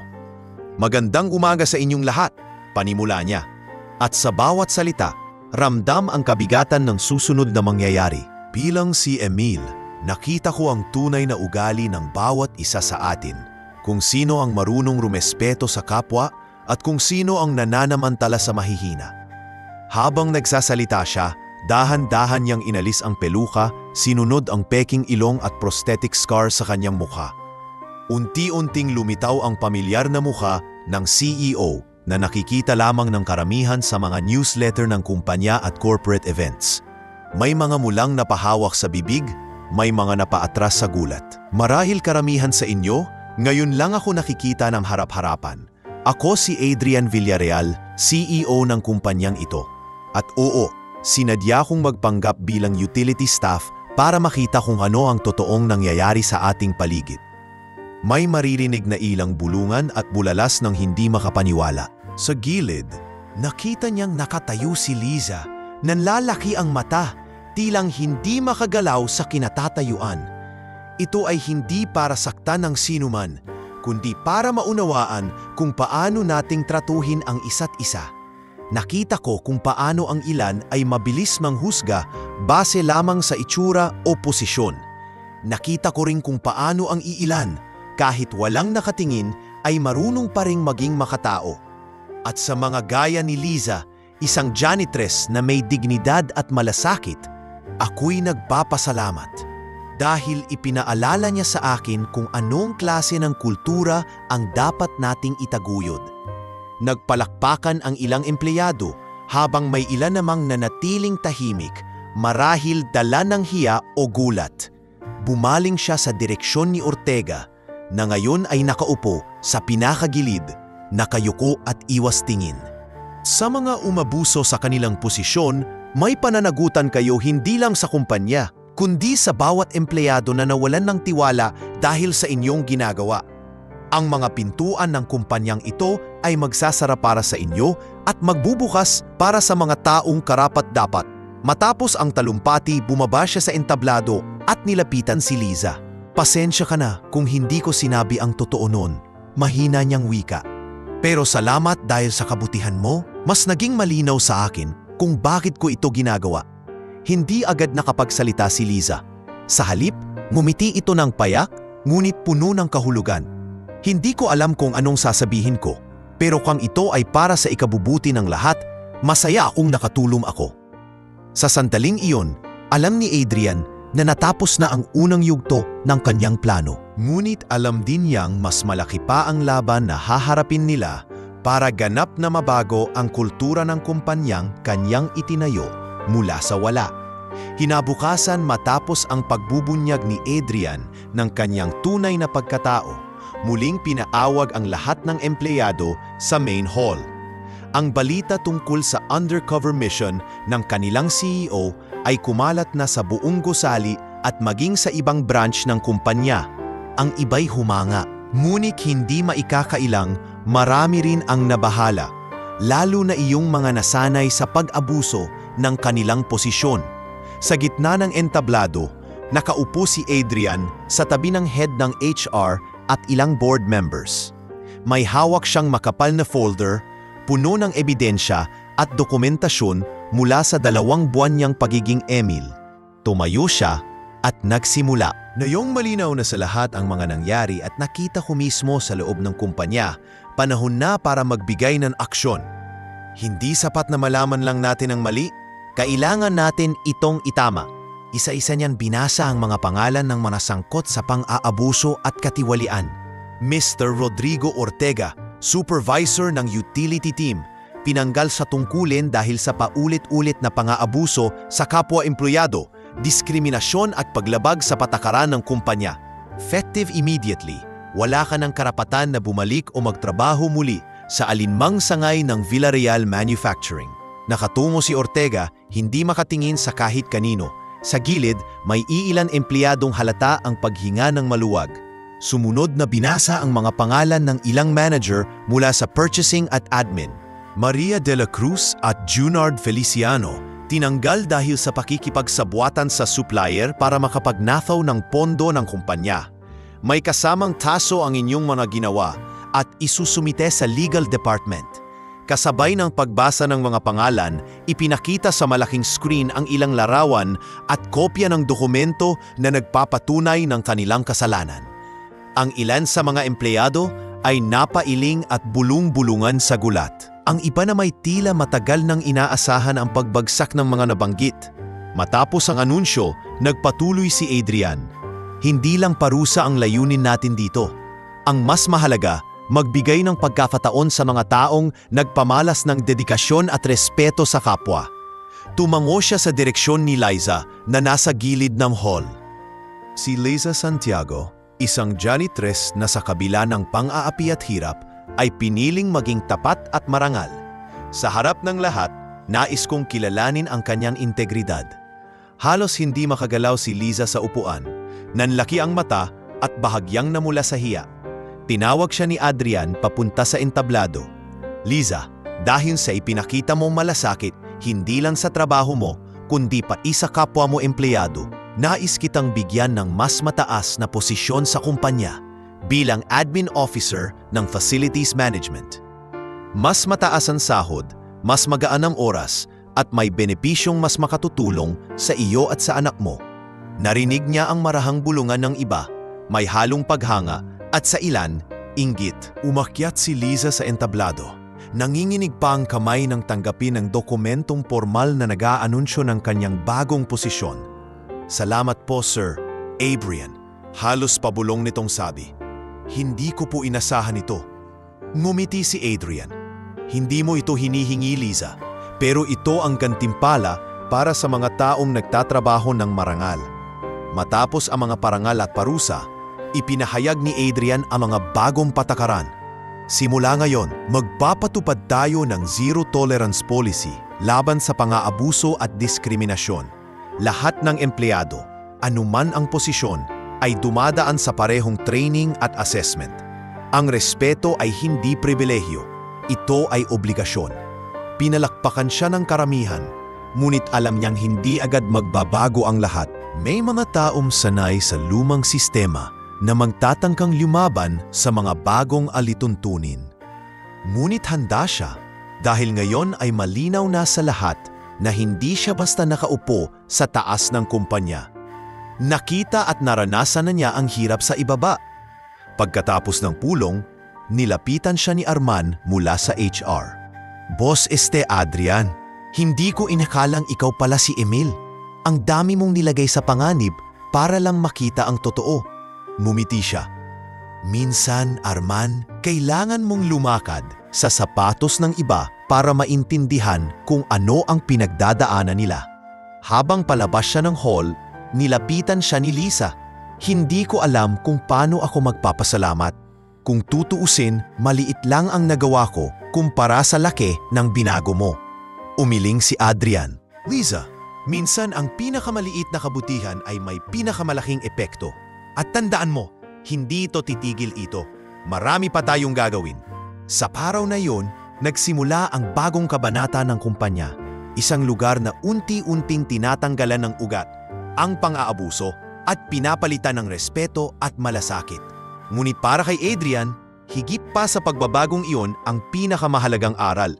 "Magandang umaga sa inyong lahat," panimula niya. At sa bawat salita, ramdam ang kabigatan ng susunod na mangyayari. "Bilang si Emil, nakita ko ang tunay na ugali ng bawat isa sa atin. Kung sino ang marunong rumespeto sa kapwa at kung sino ang nananamantala sa mahihina." Habang nagsasalita siya, dahan-dahan niyang inalis ang peluka, sinunod ang peking ilong at prosthetic scar sa kanyang mukha. Unti-unting lumitaw ang pamilyar na mukha ng CEO na nakikita lamang ng karamihan sa mga newsletter ng kumpanya at corporate events. May mga mulang napahawak sa bibig, may mga napaatras sa gulat. "Marahil karamihan sa inyo, ngayon lang ako nakikita ng harap-harapan. Ako si Adrian Villarreal, CEO ng kumpanyang ito. At oo, sinadya kong magpanggap bilang utility staff para makita kung ano ang totoong nangyayari sa ating paligid." May maririnig na ilang bulungan at bulalas ng hindi makapaniwala. Sa gilid, nakita niyang nakatayo si Liza, nanlalaki ang mata, tilang hindi makagalaw sa kinatatayuan. Ito ay hindi para saktan ng sinuman, kundi para maunawaan kung paano nating tratuhin ang isa't isa. Nakita ko kung paano ang ilan ay mabilis manghusga base lamang sa itsura o posisyon. Nakita ko rin kung paano ang iilan kahit walang nakatingin ay marunong pa ring maging makatao. At sa mga gaya ni Liza, isang janitress na may dignidad at malasakit, ako'y nagpapasalamat. Dahil ipinaalala niya sa akin kung anong klase ng kultura ang dapat nating itaguyod. Nagpalakpakan ang ilang empleyado habang may ilan namang nanatiling tahimik, marahil dala ng hiya o gulat. Bumaling siya sa direksyon ni Ortega na ngayon ay nakaupo sa pinakagilid, nakayuko at iwas tingin. Sa mga umabuso sa kanilang posisyon, may pananagutan kayo hindi lang sa kumpanya, kundi sa bawat empleyado na nawalan ng tiwala dahil sa inyong ginagawa. Ang mga pintuan ng kumpanyang ito ay magsasara para sa inyo at magbubukas para sa mga taong karapat-dapat. Matapos ang talumpati, bumaba siya sa entablado at nilapitan si Liza. Pasensya ka na kung hindi ko sinabi ang totoo noon, mahina niyang wika. Pero salamat dahil sa kabutihan mo, mas naging malinaw sa akin kung bakit ko ito ginagawa. Hindi agad nakapagsalita si Liza. Sa halip, ngumiti ito ng payak, ngunit puno ng kahulugan. Hindi ko alam kung anong sasabihin ko, pero kung ito ay para sa ikabubuti ng lahat, masaya akong nakatulong ako. Sa sandaling iyon, alam ni Adrian na natapos na ang unang yugto ng kanyang plano. Ngunit alam din niyang mas malaki pa ang laban na haharapin nila para ganap na mabago ang kultura ng kumpanyang kanyang itinayo mula sa wala. Hinabukasan matapos ang pagbubunyag ni Adrian ng kanyang tunay na pagkatao, muling pinaawag ang lahat ng empleyado sa main hall. Ang balita tungkol sa undercover mission ng kanilang CEO ay kumalat na sa buong gusali at maging sa ibang branch ng kumpanya. Ang iba'y humanga, ngunit hindi maikakailang marami rin ang nabahala, lalo na iyong mga nasanay sa pag-abuso ng kanilang posisyon. Sa gitna ng entablado, nakaupo si Adrian sa tabi ng head ng HR at ilang board members. May hawak siyang makapal na folder, puno ng ebidensya at dokumentasyon mula sa 2 buwan niyang pagiging Emil. Tumayo siya at nagsimula. Ngayong malinaw na sa lahat ang mga nangyari at nakita ko mismo sa loob ng kumpanya, panahon na para magbigay ng aksyon. Hindi sapat na malaman lang natin ang mali, kailangan natin itong itama. Isa-isa niyan binasa ang mga pangalan ng mga sangkot sa pang-aabuso at katiwalian. Mr. Rodrigo Ortega, supervisor ng utility team, pinanggal sa tungkulin dahil sa paulit-ulit na pang-aabuso sa kapwa-empleyado, diskriminasyon at paglabag sa patakaran ng kumpanya. Effective immediately, wala ka ng karapatan na bumalik o magtrabaho muli sa alinmang sangay ng Villarreal Manufacturing. Nakatungo si Ortega, hindi makatingin sa kahit kanino. Sa gilid, may iilan empleyadong halata ang paghinga ng maluwag. Sumunod na binasa ang mga pangalan ng ilang manager mula sa purchasing at admin. Maria de la Cruz at Junard Feliciano, tinanggal dahil sa pakikipagsabwatan sa supplier para makapag-nathaw ng pondo ng kumpanya. May kasamang taso ang inyong mga ginawa at isusumite sa legal department. Kasabay ng pagbasa ng mga pangalan, ipinakita sa malaking screen ang ilang larawan at kopya ng dokumento na nagpapatunay ng kanilang kasalanan. Ang ilan sa mga empleyado ay napailing at bulung-bulungan sa gulat. Ang iba na may tila matagal nang inaasahan ang pagbagsak ng mga nabanggit. Matapos ang anunsyo, nagpatuloy si Adrian. Hindi lang parusa ang layunin natin dito. Ang mas mahalaga, magbigay ng pagkakataon sa mga taong nagpamalas ng dedikasyon at respeto sa kapwa. Tumango siya sa direksyon ni Liza na nasa gilid ng hall. Si Liza Santiago, isang janitress na sa kabila ng pang-aapi at hirap, ay piniling maging tapat at marangal. Sa harap ng lahat, nais kong kilalanin ang kanyang integridad. Halos hindi makagalaw si Liza sa upuan. Nanlaki ang mata at bahagyang namula sa hiya. Tinawag siya ni Adrian papunta sa entablado. Liza, dahil sa ipinakita mong malasakit, hindi lang sa trabaho mo, kundi pati sa kapwa mo empleyado, nais kitang bigyan ng mas mataas na posisyon sa kumpanya bilang admin officer ng facilities management. Mas mataas ang sahod, mas magaan ang oras, at may benepisyong mas makatutulong sa iyo at sa anak mo. Narinig niya ang marahang bulungan ng iba, may halong paghanga At sa ilan, inggit. Umakyat si Liza sa entablado. Nanginginig pa ang kamay nang tanggapin ang dokumentong formal na nag-aanunsyo ng kanyang bagong posisyon. "Salamat po, Sir Adrian." Halos pabulong nitong sabi. "Hindi ko po inasahan ito." Ngumiti si Adrian. "Hindi mo ito hinihingi, Liza, pero ito ang gantimpala para sa mga taong nagtatrabaho ng marangal." Matapos ang mga parangal at parusa, ipinahayag ni Adrian ang mga bagong patakaran. "Simula ngayon, magpapatupad tayo ng zero tolerance policy laban sa pang-aabuso at diskriminasyon. Lahat ng empleyado, anuman ang posisyon, ay dumadaan sa parehong training at assessment. Ang respeto ay hindi pribilehyo, ito ay obligasyon." Pinalakpakan siya ng karamihan, ngunit alam niyang hindi agad magbabago ang lahat. May mga taong sanay sa lumang sistema na magtatangkang lumaban sa mga bagong alituntunin. Ngunit handa siya dahil ngayon ay malinaw na sa lahat na hindi siya basta nakaupo sa taas ng kumpanya. Nakita at naranasan na niya ang hirap sa ibaba. Pagkatapos ng pulong, nilapitan siya ni Arman mula sa HR. "Boss Adrian, hindi ko inakalang ikaw pala si Emil. Ang dami mong nilagay sa panganib para lang makita ang totoo." Ngumiti siya. "Minsan, Arman, kailangan mong lumakad sa sapatos ng iba para maintindihan kung ano ang pinagdadaanan nila." Habang palabas siya ng hall, nilapitan siya ni Liza. "Hindi ko alam kung paano ako magpapasalamat. Kung tutuusin, maliit lang ang nagawa ko kumpara sa laki ng binago mo." Umiling si Adrian. "Liza, minsan ang pinakamaliit na kabutihan ay may pinakamalaking epekto. At tandaan mo, hindi ito titigil ito. Marami pa tayong gagawin." Sa araw na iyon, nagsimula ang bagong kabanata ng kumpanya. Isang lugar na unti-unting tinatanggalan ng ugat, ang pang-aabuso, at pinapalitan ng respeto at malasakit. Ngunit para kay Adrian, higit pa sa pagbabagong iyon ang pinakamahalagang aral,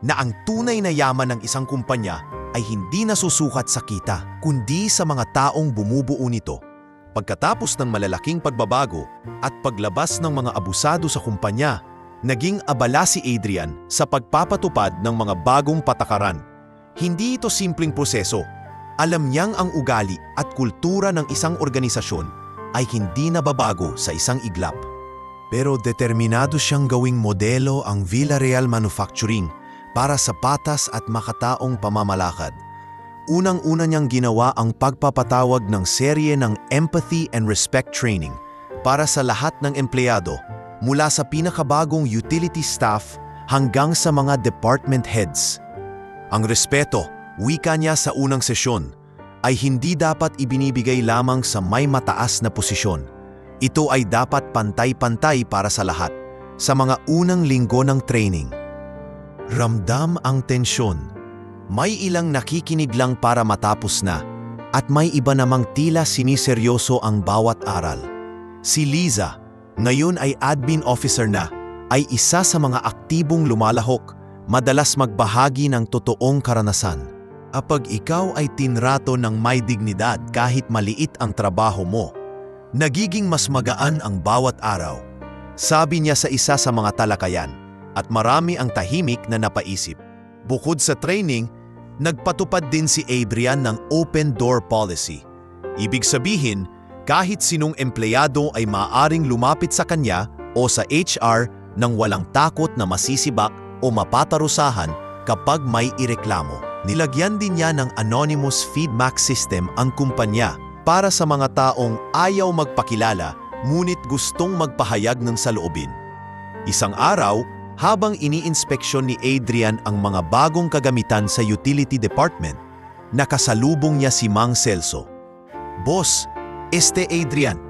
na ang tunay na yaman ng isang kumpanya ay hindi nasusukat sa kita, kundi sa mga taong bumubuo nito. Pagkatapos ng malalaking pagbabago at paglabas ng mga abusado sa kumpanya, naging abala si Adrian sa pagpapatupad ng mga bagong patakaran. Hindi ito simpleng proseso. Alam niyang ang ugali at kultura ng isang organisasyon ay hindi nababago sa isang iglap. Pero determinado siyang gawing modelo ang Villarreal Manufacturing para sa patas at makataong pamamalakad. Unang-una niyang ginawa ang pagpapatawag ng serye ng Empathy and Respect Training para sa lahat ng empleyado, mula sa pinakabagong utility staff hanggang sa mga department heads. Ang respeto, wika niya sa unang sesyon, ay hindi dapat ibinibigay lamang sa may mataas na posisyon. Ito ay dapat pantay-pantay para sa lahat sa mga unang linggo ng training. Ramdam ang tensyon. May ilang nakikinig lang para matapos na, at may iba namang tila siniseryoso ang bawat aral. Si Liza, ngayon ay admin officer na, ay isa sa mga aktibong lumalahok, madalas magbahagi ng totoong karanasan. Kapag ikaw ay tinrato ng may dignidad kahit maliit ang trabaho mo, nagiging mas magaan ang bawat araw. Sabi niya sa isa sa mga talakayan, at marami ang tahimik na napaisip. Bukod sa training, nagpatupad din si Adrian ng open door policy. Ibig sabihin, kahit sinong empleyado ay maaaring lumapit sa kanya o sa HR nang walang takot na masisibak o mapatarusahan kapag may ireklamo. Nilagyan din niya ng anonymous feedback system ang kumpanya para sa mga taong ayaw magpakilala ngunit gustong magpahayag ng saloobin. Isang araw, habang iniinspeksyon ni Adrian ang mga bagong kagamitan sa utility department, nakasalubong niya si Mang Celso. "Boss, Adrian,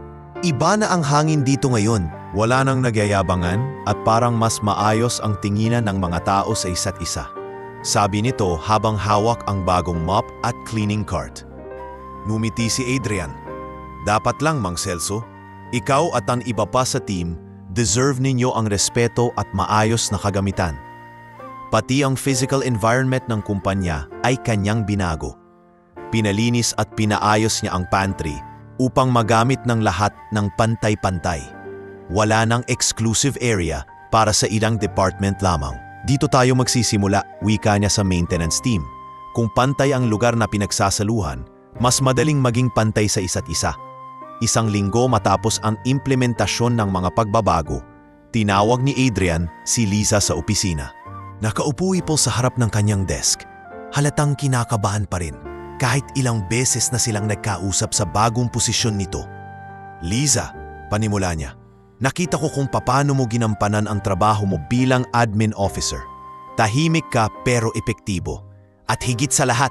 iba na ang hangin dito ngayon. Wala nang nagyayabangan at parang mas maayos ang tinginan ng mga tao sa isa't isa." Sabi nito habang hawak ang bagong mop at cleaning cart. Ngumiti si Adrian. "Dapat lang, Mang Celso. Ikaw at ang iba pa sa team, deserve ninyo ang respeto at maayos na kagamitan." Pati ang physical environment ng kumpanya ay kanyang binago. Pinalinis at pinaayos niya ang pantry upang magamit ng lahat ng pantay-pantay. wala nang exclusive area para sa ilang department lamang. Dito tayo magsisimula, wika niya sa maintenance team. Kung pantay ang lugar na pinagsasaluhan, mas madaling maging pantay sa isa't isa. Isang linggo matapos ang implementasyon ng mga pagbabago, tinawag ni Adrian si Liza sa opisina. Nakaupo po sa harap ng kanyang desk. Halatang kinakabahan pa rin kahit ilang beses na silang nagkausap sa bagong posisyon nito. Liza, panimula niya, nakita ko kung paano mo ginampanan ang trabaho mo bilang admin officer. Tahimik ka pero epektibo. At higit sa lahat,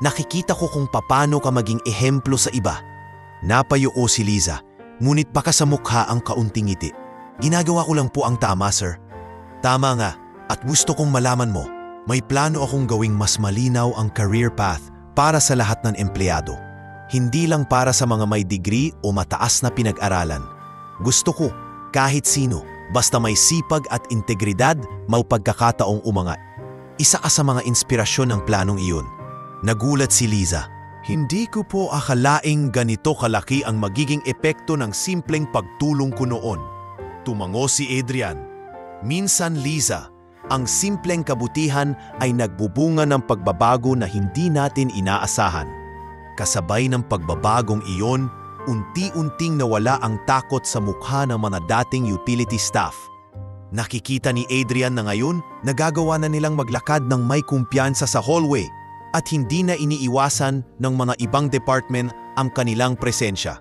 nakikita ko kung paano ka maging ehemplo sa iba. Napayuo si Liza, ngunit baka sa mukha ang kaunting ngiti. Ginagawa ko lang po ang tama, sir. Tama nga, at gusto kong malaman mo, may plano akong gawing mas malinaw ang career path para sa lahat ng empleyado. Hindi lang para sa mga may degree o mataas na pinag-aralan. Gusto ko, kahit sino, basta may sipag at integridad, mapagkakataong umangat. Isa ka sa mga inspirasyon ng planong iyon. Nagulat si Liza. Hindi ko po akalaing ganito kalaki ang magiging epekto ng simpleng pagtulong ko noon. Tumango si Adrian. Minsan, Liza, ang simpleng kabutihan ay nagbubunga ng pagbabago na hindi natin inaasahan. Kasabay ng pagbabagong iyon, unti-unting nawala ang takot sa mukha ng mga dating utility staff. Nakikita ni Adrian na ngayon nagagawa na nilang maglakad ng may kumpiyansa sa hallway at hindi na iniiwasan ng mga ibang department ang kanilang presensya.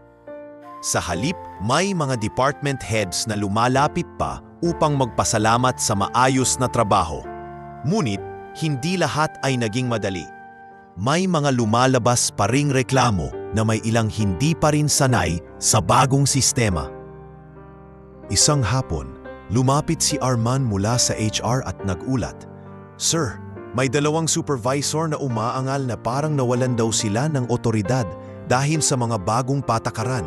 Sa halip, may mga department heads na lumalapit pa upang magpasalamat sa maayos na trabaho. Ngunit, hindi lahat ay naging madali. May mga lumalabas pa ring reklamo na may ilang hindi pa rin sanay sa bagong sistema. Isang hapon, lumapit si Arman mula sa HR at nagulat. Sir, may dalawang supervisor na umaangal na parang nawalan daw sila ng otoridad dahil sa mga bagong patakaran.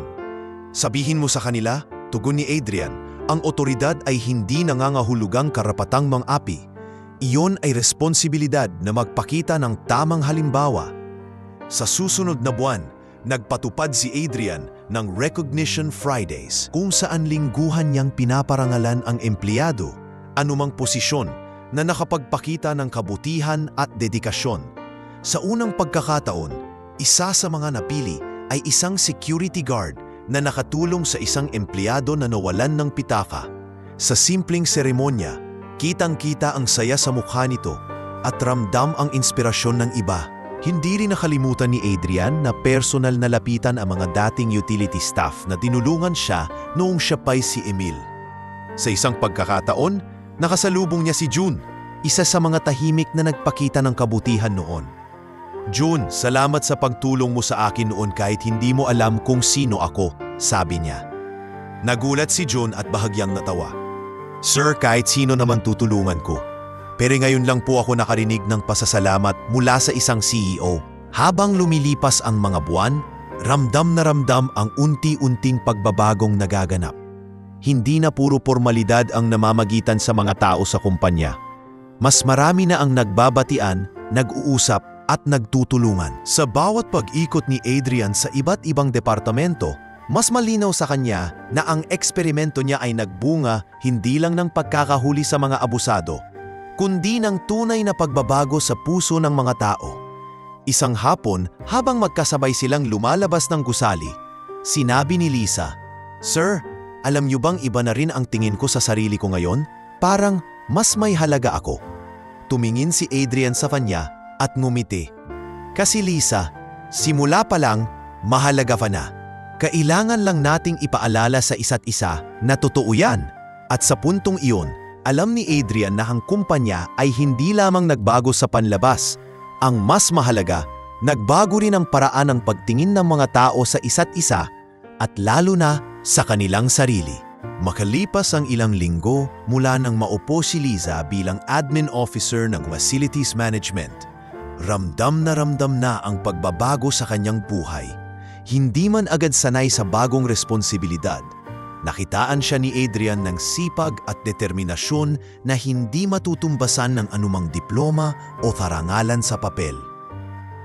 Sabihin mo sa kanila, tugon ni Adrian, ang otoridad ay hindi nangangahulugang karapatang mang-api. Iyon ay responsibilidad na magpakita ng tamang halimbawa. Sa susunod na buwan, nagpatupad si Adrian ng Recognition Fridays kung saan lingguhan niyang pinaparangalan ang empleyado, anumang posisyon na nakapagpakita ng kabutihan at dedikasyon. Sa unang pagkakataon, isa sa mga napili ay isang security guard na nakatulong sa isang empleyado na nawalan ng pitaka. Sa simpleng seremonya, kitang-kita ang saya sa mukha nito at ramdam ang inspirasyon ng iba. Hindi rin nakalimutan ni Adrian na personal na lapitan ang mga dating utility staff na tinulungan siya noong siya pa'y si Emil. Sa isang pagkakataon, nakasalubong niya si June, isa sa mga tahimik na nagpakita ng kabutihan noon. June, salamat sa pagtulong mo sa akin noon kahit hindi mo alam kung sino ako, sabi niya. Nagulat si June at bahagyang natawa. Sir, kahit sino naman tutulungan ko. Pero ngayon lang po ako nakarinig ng pasasalamat mula sa isang CEO. Habang lumilipas ang mga buwan, ramdam na ramdam ang unti-unting pagbabagong nagaganap. Hindi na puro formalidad ang namamagitan sa mga tao sa kumpanya. Mas marami na ang nagbabatian, nag-uusap at nagtutulungan. Sa bawat pag-ikot ni Adrian sa iba't ibang departamento, mas malinaw sa kanya na ang eksperimento niya ay nagbunga hindi lang ng pagkakahuli sa mga abusado, kundi ng tunay na pagbabago sa puso ng mga tao. Isang hapon, habang magkasabay silang lumalabas ng gusali, sinabi ni Liza, Sir, alam niyo bang iba na rin ang tingin ko sa sarili ko ngayon? Parang mas may halaga ako. Tumingin si Adrian sa kanya at ngumiti. Kasi Liza, simula pa lang, mahalaga ka na. Kailangan lang nating ipaalala sa isa't isa na totoo yan. At sa puntong iyon, alam ni Adrian na ang kumpanya ay hindi lamang nagbago sa panlabas. Ang mas mahalaga, nagbago rin ang paraan ng pagtingin ng mga tao sa isa't isa at lalo na sa kanilang sarili. Makalipas ang ilang linggo mula nang maupo si Liza bilang admin officer ng facilities management, ramdam na ang pagbabago sa kanyang buhay. Hindi man agad sanay sa bagong responsibilidad, nakitaan siya ni Adrian ng sipag at determinasyon na hindi matutumbasan ng anumang diploma o karangalan sa papel.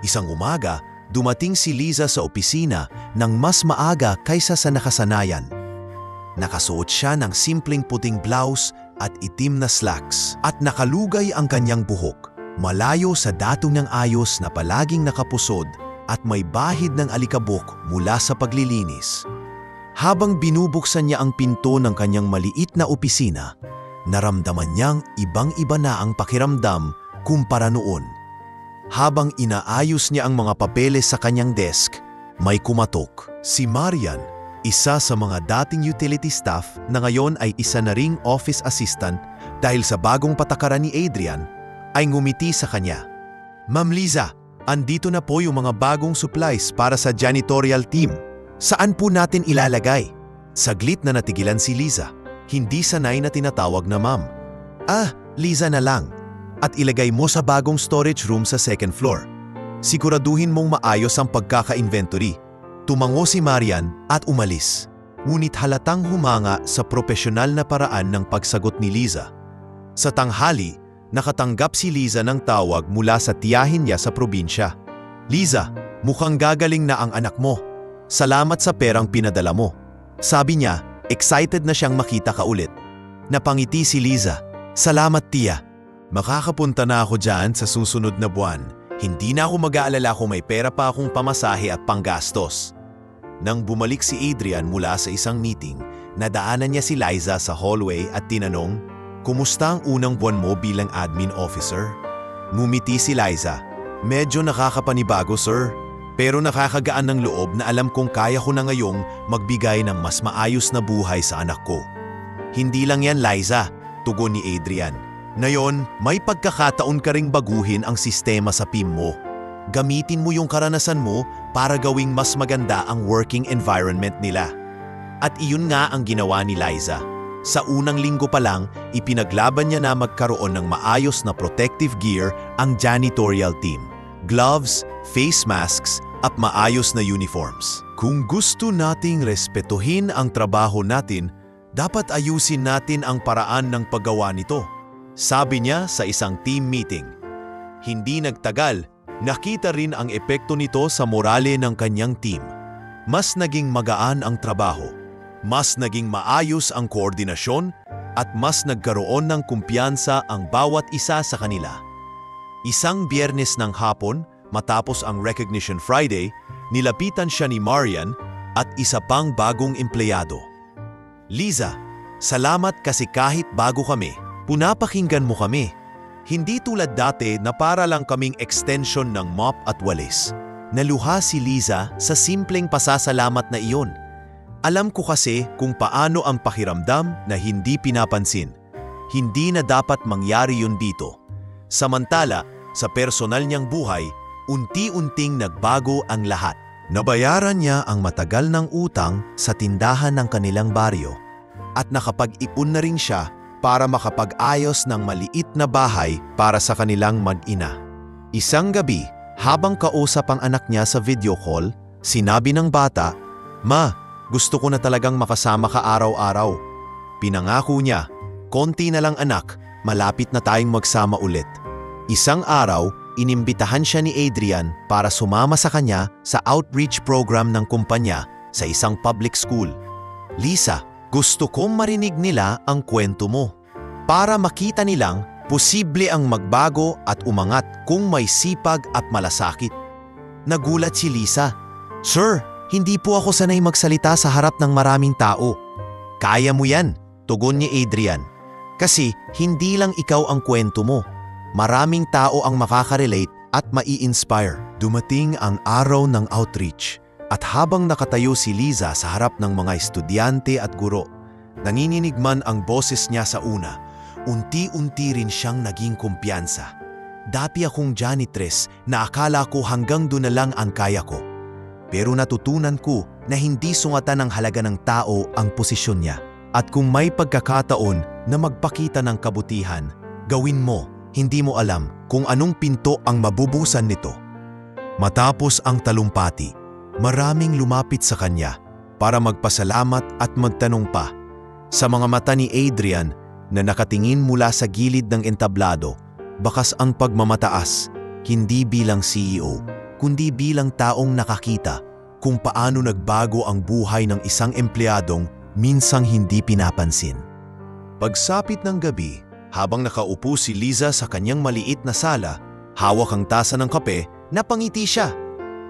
Isang umaga, dumating si Liza sa opisina ng mas maaga kaysa sa nakasanayan. Nakasuot siya ng simpleng puting blouse at itim na slacks at nakalugay ang kanyang buhok. Malayo sa datong ng ayos na palaging nakapusod at may bahid ng alikabok mula sa paglilinis. Habang binubuksan niya ang pinto ng kanyang maliit na opisina, naramdaman niyang ibang-iba na ang pakiramdam kumpara noon. Habang inaayos niya ang mga papeles sa kanyang desk, may kumatok. Si Marian, isa sa mga dating utility staff na ngayon ay isa na ring office assistant dahil sa bagong patakaran ni Adrian, ay ngumiti sa kanya. "Ma'am Liza, andito na po yung mga bagong supplies para sa janitorial team. Saan po natin ilalagay?" Saglit na natigilan si Liza. Hindi sanay na tinatawag na ma'am. Liza na lang. At ilagay mo sa bagong storage room sa second floor. Siguraduhin mong maayos ang pagkaka-inventory. Tumango si Marian at umalis. Ngunit halatang humanga sa propesyonal na paraan ng pagsagot ni Liza. Sa tanghali, nakatanggap si Liza ng tawag mula sa tiyahin niya sa probinsya. "Liza, mukhang gagaling na ang anak mo. Salamat sa perang pinadala mo." Sabi niya, excited na siyang makita ka ulit. Napangiti si Liza. "Salamat tiya. Makakapunta na ako dyan sa susunod na buwan. Hindi na ako mag-aalala kung may pera pa akong pamasahe at panggastos." Nang bumalik si Adrian mula sa isang meeting, nadaanan niya si Liza sa hallway at tinanong, "Kumusta ang unang buwan mo bilang admin officer?" Ngumiti si Liza. "Medyo nakakapanibago, sir. Pero nakakagaan ng loob na alam kong kaya ko na ngayong magbigay ng mas maayos na buhay sa anak ko." "Hindi lang yan, Liza," tugon ni Adrian. "Ngayon, may pagkakataon ka ring baguhin ang sistema sa PIM mo. Gamitin mo yung karanasan mo para gawing mas maganda ang working environment nila." At iyon nga ang ginawa ni Liza. Sa unang linggo pa lang, ipinaglaban niya na magkaroon ng maayos na protective gear ang janitorial team. Gloves, face masks, at maayos na uniforms. Kung gusto nating respetuhin ang trabaho natin, dapat ayusin natin ang paraan ng paggawa nito, sabi niya sa isang team meeting. Hindi nagtagal, nakita rin ang epekto nito sa morale ng kanyang team. Mas naging magaan ang trabaho, mas naging maayos ang koordinasyon, at mas nagkaroon ng kumpiyansa ang bawat isa sa kanila. Isang Biyernes ng hapon, matapos ang Recognition Friday, nilapitan siya ni Marian at isa pang bagong empleyado. "Liza, salamat kasi kahit bago kami, punapakinggan mo kami. Hindi tulad dati na para lang kaming extension ng mop at walis." Naluha si Liza sa simpleng pasasalamat na iyon. "Alam ko kasi kung paano ang pakiramdam na hindi pinapansin. Hindi na dapat mangyari yun dito." Samantala, sa personal niyang buhay, unti-unting nagbago ang lahat. Nabayaran niya ang matagal ng utang sa tindahan ng kanilang baryo at nakapag-ipon na rin siya para makapag-ayos ng maliit na bahay para sa kanilang mag-ina. Isang gabi, habang kausap ang anak niya sa video call, sinabi ng bata, "Ma, gusto ko na talagang makasama ka araw-araw." Pinangako niya, "Konti na lang anak, malapit na tayong magsama ulit." Isang araw, inimbitahan siya ni Adrian para sumama sa kanya sa outreach program ng kumpanya sa isang public school. "Lisa, gusto kong marinig nila ang kwento mo para makita nilang posible ang magbago at umangat kung may sipag at malasakit." Nagulat si Lisa. "Sir, hindi po ako sanay magsalita sa harap ng maraming tao." "Kaya mo yan," tugon ni Adrian. "Kasi hindi lang ikaw ang kwento mo. Maraming tao ang makaka-relate at mai-inspire." Dumating ang araw ng outreach at habang nakatayo si Liza sa harap ng mga estudyante at guro, nanginginig man ang boses niya sa una, unti-unti rin siyang naging kumpiyansa. "Dati akong janitress na akala ko hanggang doon na lang ang kaya ko. Pero natutunan ko na hindi sungatan ng halaga ng tao ang posisyon niya. At kung may pagkakataon na magpakita ng kabutihan, gawin mo. Hindi mo alam kung anong pinto ang mabubusan nito." Matapos ang talumpati, maraming lumapit sa kanya para magpasalamat at magtanong pa. Sa mga mata ni Adrian na nakatingin mula sa gilid ng entablado, bakas ang pagmamataas, hindi bilang CEO, kundi bilang taong nakakita kung paano nagbago ang buhay ng isang empleyadong minsang hindi pinapansin. Pagsapit ng gabi, habang nakaupo si Liza sa kanyang maliit na sala, hawak ang tasa ng kape, napangiti siya.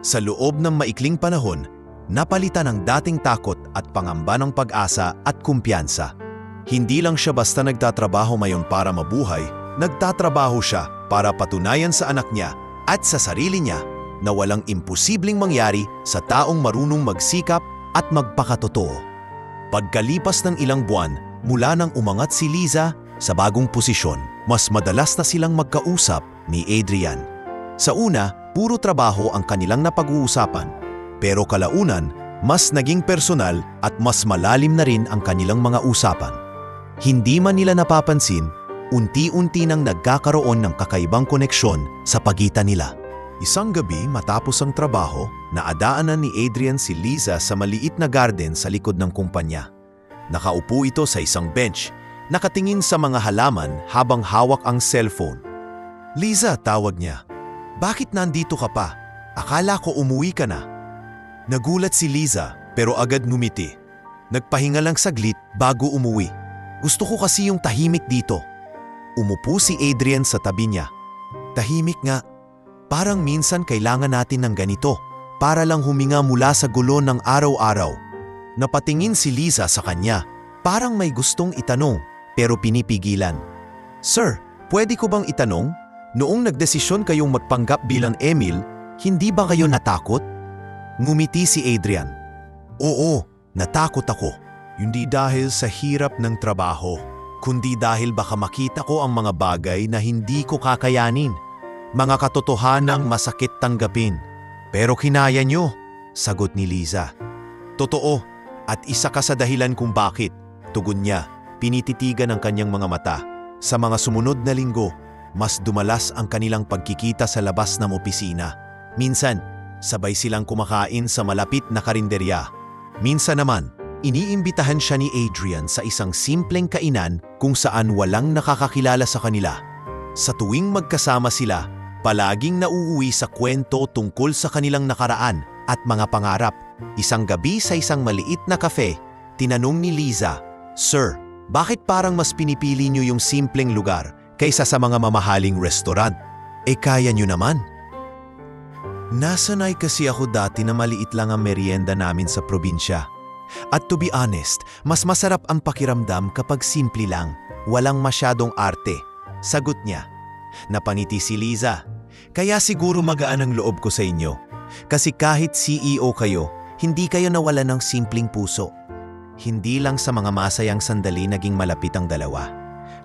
Sa loob ng maikling panahon, napalitan ang dating takot at pangamba ng pag-asa at kumpiyansa. Hindi lang siya basta nagtatrabaho ngayon para mabuhay, nagtatrabaho siya para patunayan sa anak niya at sa sarili niya na walang imposibleng mangyari sa taong marunong magsikap at magpakatotoo. Pagkalipas ng ilang buwan mula nang umangat si Liza sa bagong posisyon, mas madalas na silang magkausap ni Adrian. Sa una, puro trabaho ang kanilang napag-uusapan, pero kalaunan, mas naging personal at mas malalim na rin ang kanilang mga usapan. Hindi man nila napapansin, unti-unti nang nagkakaroon ng kakaibang koneksyon sa pagitan nila. Isang gabi matapos ang trabaho, naadaanan ni Adrian si Liza sa maliit na garden sa likod ng kumpanya. Nakaupo ito sa isang bench, nakatingin sa mga halaman habang hawak ang cellphone. "Liza," tawag niya. "Bakit nandito ka pa? Akala ko umuwi ka na." Nagulat si Liza pero agad ngumiti. Nagpahinga lang saglit bago umuwi. "Gusto ko kasi yung tahimik dito." Umupo si Adrian sa tabi niya. "Tahimik nga. Parang minsan kailangan natin ng ganito para lang huminga mula sa gulo ng araw-araw." Napatingin si Liza sa kanya, parang may gustong itanong pero pinipigilan. "Sir, pwede ko bang itanong? Noong nagdesisyon kayong magpanggap bilang Emil, hindi ba kayo natakot?" Ngumiti si Adrian. "Oo, natakot ako. Hindi dahil sa hirap ng trabaho, kundi dahil baka makita ko ang mga bagay na hindi ko kakayanin. Mga katotohanang masakit tanggapin. Pero kinaya nyo," sagot ni Liza. "Totoo, at isa ka sa dahilan kung bakit," tugon niya, pinititigan ang kanyang mga mata. Sa mga sumunod na linggo, mas dumalas ang kanilang pagkikita sa labas ng opisina. Minsan, sabay silang kumakain sa malapit na karinderya. Minsan naman, iniimbitahan siya ni Adrian sa isang simpleng kainan kung saan walang nakakakilala sa kanila. Sa tuwing magkasama sila, palaging nauuwi sa kwento tungkol sa kanilang nakaraan at mga pangarap. Isang gabi sa isang maliit na kafe, tinanong ni Liza, "Sir, bakit parang mas pinipili niyo yung simpleng lugar kaysa sa mga mamahaling restaurant? Kaya niyo naman." "Nasanay kasi ako dati na maliit lang ang merienda namin sa probinsya. At to be honest, mas masarap ang pakiramdam kapag simple lang, walang masyadong arte," sagot niya. Napangiti si Liza. "Kaya siguro magaan ang loob ko sa inyo. Kasi kahit CEO kayo, hindi kayo nawalan ng simpleng puso." Hindi lang sa mga masayang sandali naging malapit ang dalawa.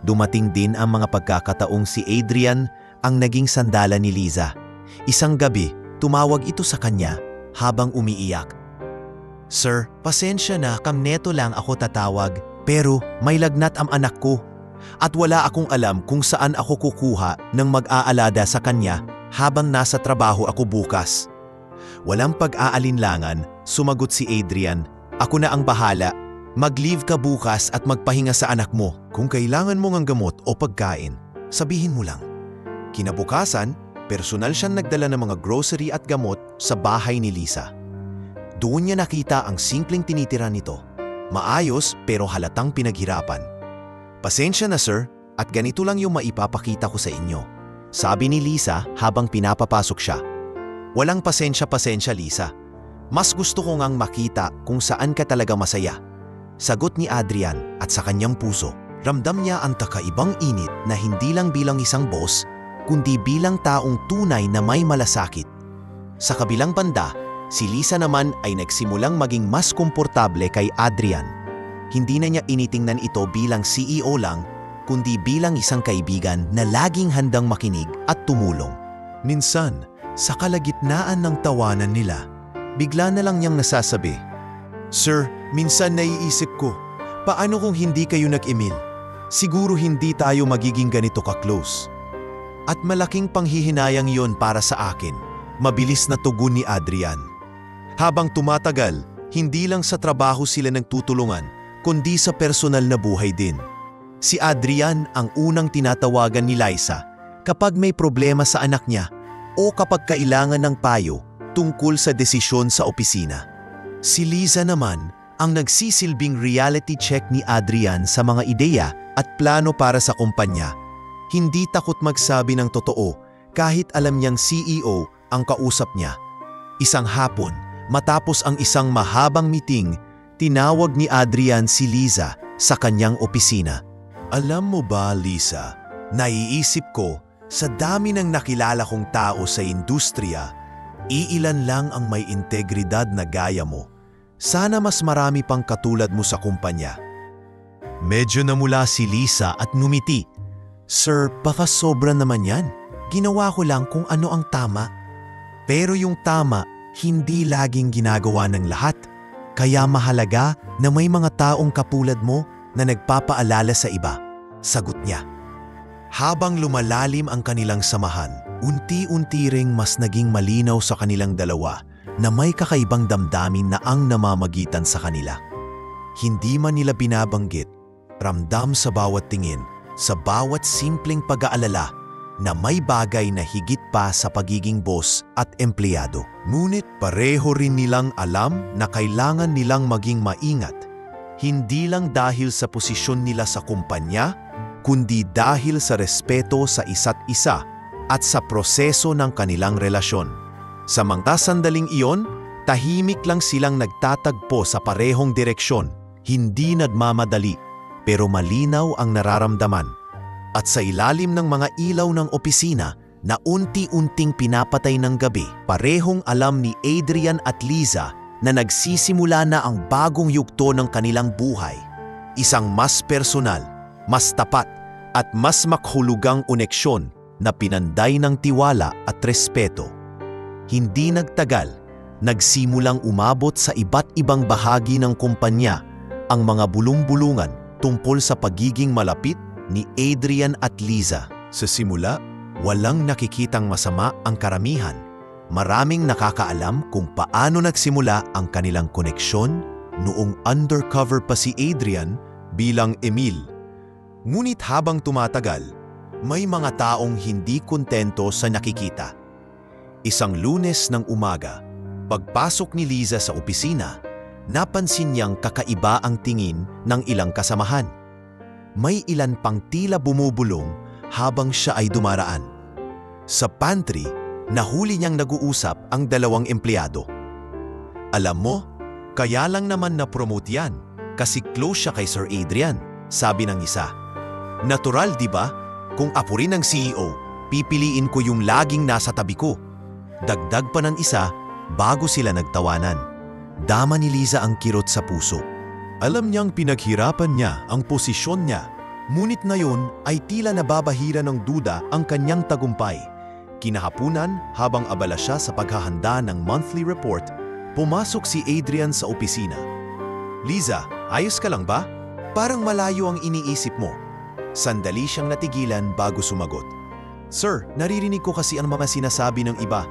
Dumating din ang mga pagkakataong si Adrian ang naging sandalan ni Liza. Isang gabi, tumawag ito sa kanya habang umiiyak. "Sir, pasensya na, kamneto lang ako tatawag, pero may lagnat ang anak ko. At wala akong alam kung saan ako kukuha ng mag-aalada sa kanya habang nasa trabaho ako bukas." Walang pag-aalinlangan, sumagot si Adrian. "Ako na ang bahala. Mag-leave ka bukas at magpahinga sa anak mo. Kung kailangan mo ng gamot o pagkain, sabihin mo lang." Kinabukasan, personal siyang nagdala ng mga grocery at gamot sa bahay ni Liza. Doon niya nakita ang simpleng tinitira nito. Maayos pero halatang pinaghirapan. "Pasensya na sir, at ganito lang yung maipapakita ko sa inyo," sabi ni Liza habang pinapapasok siya. "Walang pasensya-pasensya, Liza. Mas gusto ko ngang makita kung saan ka talaga masaya," sagot ni Adrian, at sa kanyang puso, ramdam niya ang kakaibang init na hindi lang bilang isang boss, kundi bilang taong tunay na may malasakit. Sa kabilang banda, si Liza naman ay nagsimulang maging mas komportable kay Adrian. Hindi na niya initingnan ito bilang CEO lang, kundi bilang isang kaibigan na laging handang makinig at tumulong. Minsan, sa kalagitnaan ng tawanan nila, bigla na lang niyang nasasabi, "Sir, minsan naiisip ko, paano kung hindi kayo nag-email? Siguro hindi tayo magiging ganito ka-close." At malaking panghihinayang yon para sa akin, mabilis na tugon ni Adrian. Habang tumatagal, hindi lang sa trabaho sila nagtutulungan, kundi sa personal na buhay din. Si Adrian ang unang tinatawagan ni Liza kapag may problema sa anak niya o kapag kailangan ng payo tungkol sa desisyon sa opisina. Si Liza naman ang nagsisilbing reality check ni Adrian sa mga ideya at plano para sa kumpanya. Hindi takot magsabi ng totoo kahit alam niyang CEO ang kausap niya. Isang hapon, matapos ang isang mahabang meeting, tinawag ni Adrian si Liza sa kanyang opisina. Alam mo ba, Liza, naiisip ko, sa dami ng nakilala kong tao sa industriya, iilan lang ang may integridad na gaya mo. Sana mas marami pang katulad mo sa kumpanya. Medyo namula si Liza at ngumiti. Sir, baka sobra naman yan. Ginawa ko lang kung ano ang tama. Pero yung tama, hindi laging ginagawa ng lahat. Kaya mahalaga na may mga taong kapulad mo na nagpapaalala sa iba. Sagot niya. Habang lumalalim ang kanilang samahan, unti-unti ring mas naging malinaw sa kanilang dalawa na may kakaibang damdamin na ang namamagitan sa kanila. Hindi man nila binabanggit, ramdam sa bawat tingin, sa bawat simpleng pag-aalala na may bagay na higit pa sa pagiging boss at empleyado. Ngunit pareho rin nilang alam na kailangan nilang maging maingat. Hindi lang dahil sa posisyon nila sa kumpanya, kundi dahil sa respeto sa isa't isa at sa proseso ng kanilang relasyon. Sa mga sandaling iyon, tahimik lang silang nagtatagpo sa parehong direksyon, hindi nagmamadali, pero malinaw ang nararamdaman. At sa ilalim ng mga ilaw ng opisina na unti-unting pinapatay ng gabi, parehong alam ni Adrian at Liza na nagsisimula na ang bagong yugto ng kanilang buhay. Isang mas personal, mas tapat, at mas makhulugang uneksyon na pinanday ng tiwala at respeto. Hindi nagtagal, nagsimulang umabot sa iba't ibang bahagi ng kumpanya ang mga bulong-bulungan tungkol sa pagiging malapit ni Adrian at Liza. Sa simula, walang nakikitang masama ang karamihan. Maraming nakakaalam kung paano nagsimula ang kanilang koneksyon noong undercover pa si Adrian bilang Emil. Ngunit habang tumatagal, may mga taong hindi kontento sa nakikita. Isang Lunes ng umaga, pagpasok ni Liza sa opisina, napansin niyang kakaiba ang tingin ng ilang kasamahan. May ilan pang tila bumubulong habang siya ay dumaraan. Sa pantry, nahuli niyang nag-uusap ang dalawang empleyado. Alam mo, kaya lang naman na-promote yan kasi close siya kay Sir Adrian, sabi ng isa. Natural, di ba? Kung apo rin ng CEO, pipiliin ko yung laging nasa tabi ko. Dagdag pa ng isa bago sila nagtawanan. Dama ni Liza ang kirot sa puso. Alam niyang pinaghirapan niya ang posisyon niya, ngunit ngayon ay tila nababahira ng duda ang kanyang tagumpay. Kinahapunan, habang abala siya sa paghahanda ng monthly report, pumasok si Adrian sa opisina. Liza, ayos ka lang ba? Parang malayo ang iniisip mo. Sandali siyang natigilan bago sumagot. Sir, naririnig ko kasi ang mga sinasabi ng iba.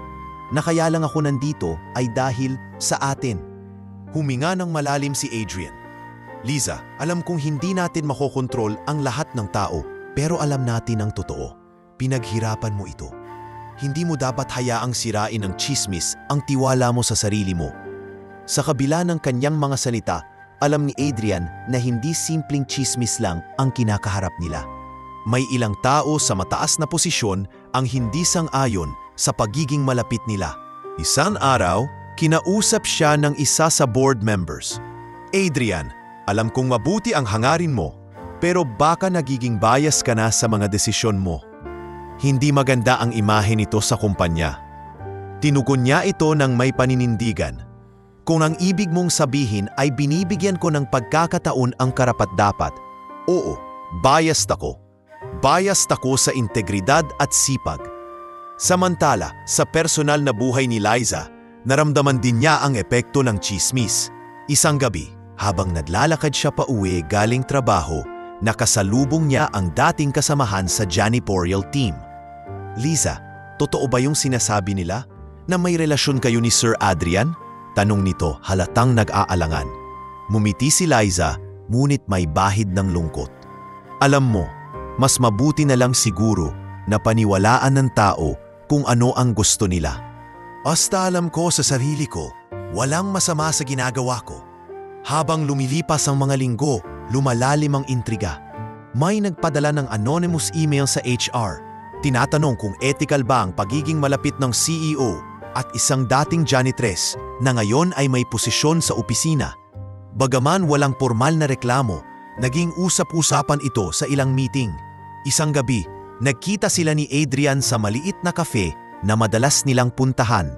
Na kaya lang ako nandito ay dahil sa atin. Huminga ng malalim si Adrian. Liza, alam kong hindi natin makokontrol ang lahat ng tao, pero alam natin ang totoo. Pinaghirapan mo ito. Hindi mo dapat hayaang sirain ng chismis ang tiwala mo sa sarili mo. Sa kabila ng kanyang mga salita, alam ni Adrian na hindi simpleng chismis lang ang kinakaharap nila. May ilang tao sa mataas na posisyon ang hindi sang-ayon sa pagiging malapit nila. Isang araw, kinausap siya ng isa sa board members. Adrian, alam kong mabuti ang hangarin mo, pero baka nagiging bias ka na sa mga desisyon mo. Hindi maganda ang imahe nito sa kumpanya. Tinugon niya ito ng may paninindigan. Kung ang ibig mong sabihin ay binibigyan ko ng pagkakataon ang karapat-dapat, oo, biased ako. Biased ako sa integridad at sipag. Samantala, sa personal na buhay ni Liza, naramdaman din niya ang epekto ng chismis. Isang gabi, habang naglalakad siya pauwi galing trabaho, nakasalubong niya ang dating kasamahan sa janitorial team. Liza, totoo ba yung sinasabi nila na may relasyon kayo ni Sir Adrian? Tanong nito halatang nag-aalangan. Mumiti si Liza, ngunit may bahid ng lungkot. Alam mo, mas mabuti na lang siguro na paniwalaan ng tao kung ano ang gusto nila. Basta alam ko sa sarili ko, walang masama sa ginagawa ko. Habang lumilipas ang mga linggo, lumalalim ang intriga. May nagpadala ng anonymous email sa HR. Tinatanong kung ethical ba ang pagiging malapit ng CEO at isang dating janitress na ngayon ay may posisyon sa opisina. Bagaman walang formal na reklamo, naging usap-usapan ito sa ilang meeting. Isang gabi, nagkita sila ni Adrian sa maliit na cafe na madalas nilang puntahan.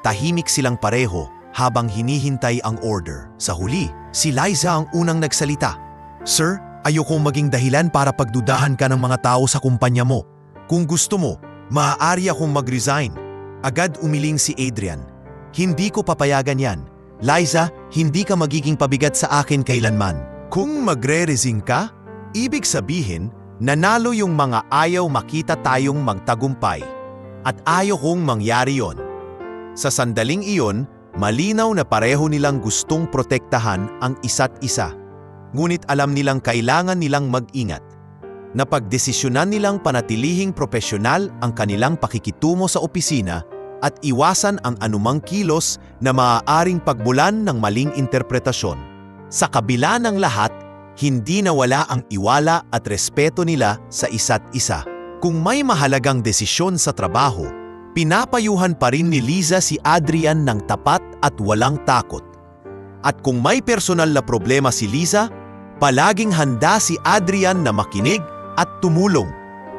Tahimik silang pareho habang hinihintay ang order. Sa huli, si Liza ang unang nagsalita. "Sir, ayokong maging dahilan para pagdudahan ka ng mga tao sa kumpanya mo. Kung gusto mo, maaari akong mag-resign." Agad umiling si Adrian. "Hindi ko papayagan yan. Liza, hindi ka magiging pabigat sa akin kailanman." Kung magre-resign ka, ibig sabihin, nanalo yung mga ayaw makita tayong magtagumpay. At ayaw kong mangyari yon. Sa sandaling iyon, malinaw na pareho nilang gustong protektahan ang isa't isa. Ngunit alam nilang kailangan nilang mag-ingat. Napagdesisyonan nilang panatilihing propesyonal ang kanilang pakikitungo sa opisina at iwasan ang anumang kilos na maaaring pagbulan ng maling interpretasyon. Sa kabila ng lahat, hindi nawala ang iwala at respeto nila sa isa't isa. Kung may mahalagang desisyon sa trabaho, pinapayuhan pa rin ni Liza si Adrian ng tapat at walang takot. At kung may personal na problema si Liza, palaging handa si Adrian na makinig at tumulong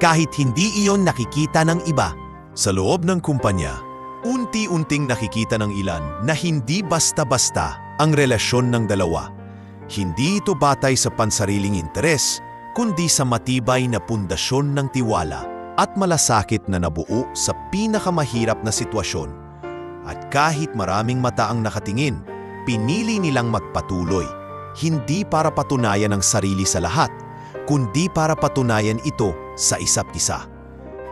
kahit hindi iyon nakikita ng iba. Sa loob ng kumpanya, unti-unting nakikita ng ilan na hindi basta-basta ang relasyon ng dalawa. Hindi ito batay sa pansariling interes, kundi sa matibay na pundasyon ng tiwala at malasakit na nabuo sa pinakamahirap na sitwasyon. At kahit maraming mata ang nakatingin, pinili nilang magpatuloy, hindi para patunayan ang sarili sa lahat, kundi para patunayan ito sa isa't isa.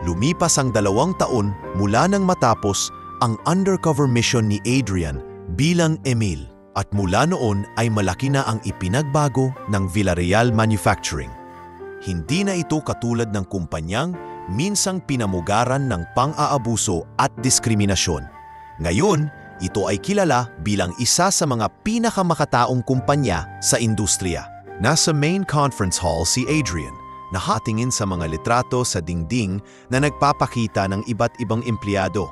Lumipas ang 2 taon mula nang matapos ang undercover mission ni Adrian bilang Emil. At mula noon ay malaki na ang ipinagbago ng Villarreal Manufacturing. Hindi na ito katulad ng kumpanyang minsang pinamugaran ng pang-aabuso at diskriminasyon. Ngayon, ito ay kilala bilang isa sa mga pinakamakataong kumpanya sa industriya. Nasa main conference hall si Adrian, nakatingin sa mga litrato sa dingding na nagpapakita ng iba't ibang empleyado,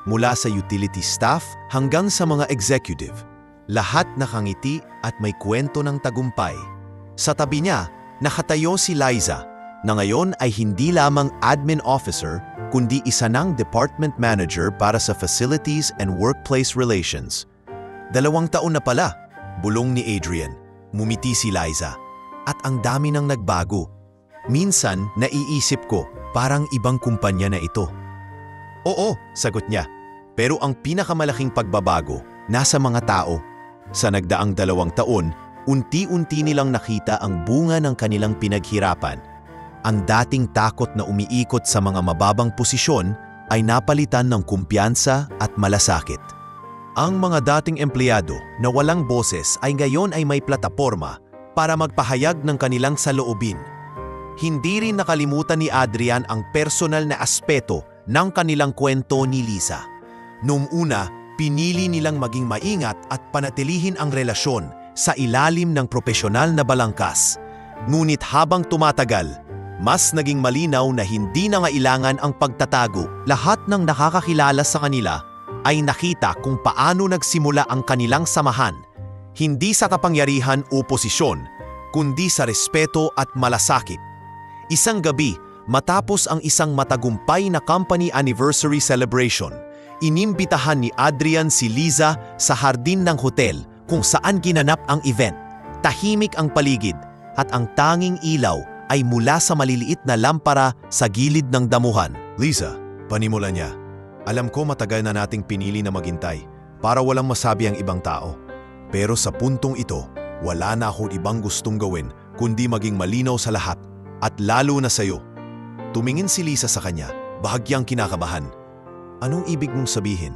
mula sa utility staff hanggang sa mga executive. Lahat nakangiti at may kwento ng tagumpay. Sa tabi niya, nakatayo si Liza, na ngayon ay hindi lamang admin officer, kundi isa ng department manager para sa facilities and workplace relations. 2 taon na pala, bulong ni Adrian. Mumiti si Liza. At ang dami nang nagbago. Minsan, naiisip ko, parang ibang kumpanya na ito. Oo, sagot niya. Pero ang pinakamalaking pagbabago, nasa mga tao. Sa nagdaang 2 taon, unti-unti nilang nakita ang bunga ng kanilang pinaghirapan. Ang dating takot na umiikot sa mga mababang posisyon ay napalitan ng kumpiyansa at malasakit. Ang mga dating empleyado na walang boses ay ngayon ay may plataporma para magpahayag ng kanilang saloobin. Hindi rin nakalimutan ni Adrian ang personal na aspeto ng kanilang kwento ni Liza. Noong una, pinili nilang maging maingat at panatilihin ang relasyon sa ilalim ng propesyonal na balangkas. Ngunit habang tumatagal, mas naging malinaw na hindi nangailangan ang pagtatago. Lahat ng nakakakilala sa kanila ay nakita kung paano nagsimula ang kanilang samahan, hindi sa kapangyarihan o posisyon, kundi sa respeto at malasakit. Isang gabi, matapos ang isang matagumpay na company anniversary celebration, inimbitahan ni Adrian si Liza sa hardin ng hotel kung saan ginanap ang event. Tahimik ang paligid at ang tanging ilaw ay mula sa maliliit na lampara sa gilid ng damuhan. "Liza," panimula niya, "alam ko matagal na nating pinili na maghintay para walang masabi ang ibang tao. Pero sa puntong ito, wala na akong ibang gustong gawin kundi maging malinaw sa lahat at lalo na sa'yo." Tumingin si Liza sa kanya, bahagyang kinakabahan. "Anong ibig mong sabihin?"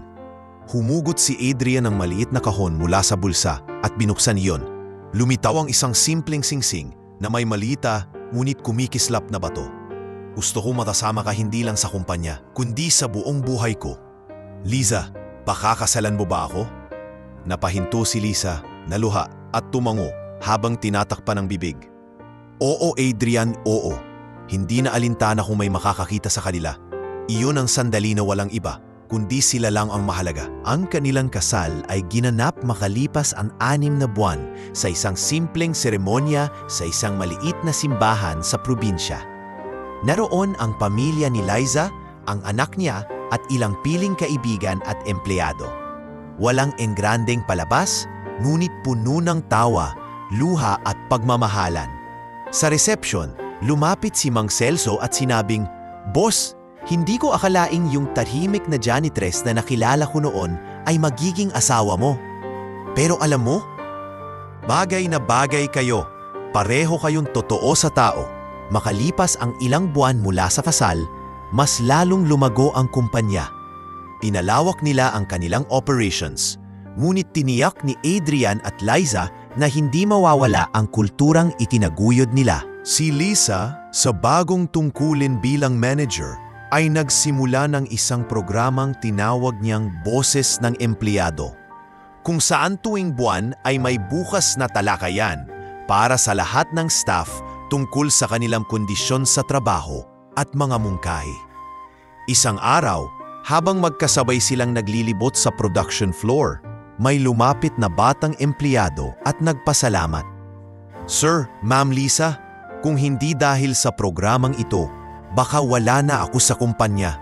Humugot si Adrian ng maliit na kahon mula sa bulsa at binuksan iyon. Lumitaw ang isang simpleng singsing na may malita ngunit kumikislap na bato. "Gusto ko matasama ka hindi lang sa kumpanya, kundi sa buong buhay ko." "Liza, pakakasalan mo ba ako?" Napahinto si Liza, naluha at tumango habang tinatakpan ang bibig. Oo, Adrian, oo. Hindi na alintana kung may makakakita sa kanila. Iyon ang sandali na walang iba, kundi sila lang ang mahalaga. Ang kanilang kasal ay ginanap makalipas ang 6 na buwan sa isang simpleng seremonya sa isang maliit na simbahan sa probinsya. Naroon ang pamilya ni Liza, ang anak niya at ilang piling kaibigan at empleyado. Walang engrandeng palabas, ngunit puno ng tawa, luha at pagmamahalan. Sa reception, lumapit si Mang Celso at sinabing, "Boss, hindi ko akalaing yung tahimik na janitress na nakilala ko noon ay magiging asawa mo. Pero alam mo, bagay na bagay kayo. Pareho kayong totoo sa tao." Makalipas ang ilang buwan mula sa kasal, mas lalong lumago ang kumpanya. Pinalawak nila ang kanilang operations, ngunit tiniyak ni Adrian at Liza na hindi mawawala ang kulturang itinaguyod nila. Si Lisa, sa bagong tungkulin bilang manager, ay nagsimula ng isang programang tinawag niyang Boses ng Empleyado, kung saan tuwing buwan ay may bukas na talakayan para sa lahat ng staff tungkol sa kanilang kondisyon sa trabaho at mga mungkahi. Isang araw, habang magkasabay silang naglilibot sa production floor, may lumapit na batang empleyado at nagpasalamat. "Sir, Ma'am Lisa, kung hindi dahil sa programang ito, baka wala na ako sa kumpanya.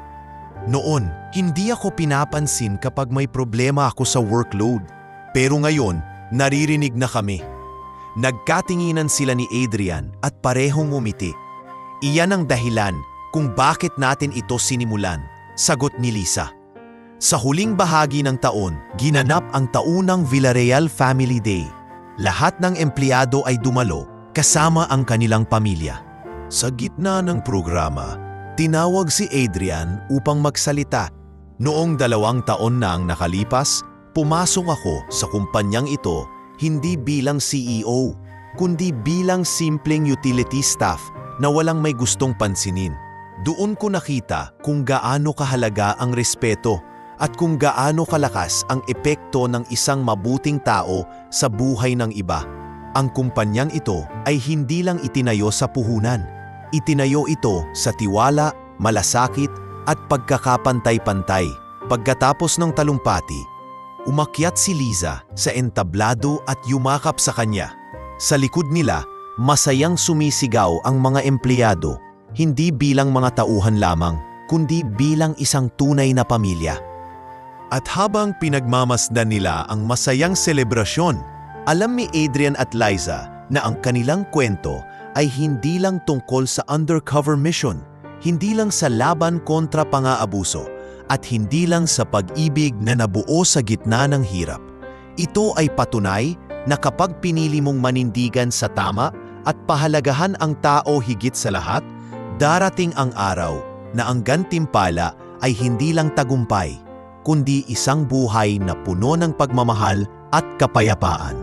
Noon, hindi ako pinapansin kapag may problema ako sa workload. Pero ngayon, naririnig na kami." Nagkatinginan sila ni Adrian at parehong ngumiti. "Iyan ang dahilan kung bakit natin ito sinimulan," sagot ni Lisa. Sa huling bahagi ng taon, ginanap ang taunang Villarreal Family Day. Lahat ng empleyado ay dumalo, kasama ang kanilang pamilya. Sa gitna ng programa, tinawag si Adrian upang magsalita. "Noong 2 taon na ang nakalipas, pumasok ako sa kumpanyang ito hindi bilang CEO, kundi bilang simpleng utility staff na walang may gustong pansinin. Doon ko nakita kung gaano kahalaga ang respeto at kung gaano kalakas ang epekto ng isang mabuting tao sa buhay ng iba. Ang kumpanyang ito ay hindi lang itinayo sa puhunan. Itinayo ito sa tiwala, malasakit at pagkakapantay-pantay." Pagkatapos ng talumpati, umakyat si Liza sa entablado at yumakap sa kanya. Sa likod nila, masayang sumisigaw ang mga empleyado, hindi bilang mga tauhan lamang, kundi bilang isang tunay na pamilya. At habang pinagmamasdan nila ang masayang selebrasyon, alam ni Adrian at Liza na ang kanilang kwento ay hindi lang tungkol sa undercover mission, hindi lang sa laban kontra pang-aabuso, at hindi lang sa pag-ibig na nabuo sa gitna ng hirap. Ito ay patunay na kapag pinili mong manindigan sa tama at pahalagahan ang tao higit sa lahat, darating ang araw na ang gantimpala ay hindi lang tagumpay, kundi isang buhay na puno ng pagmamahal at kapayapaan.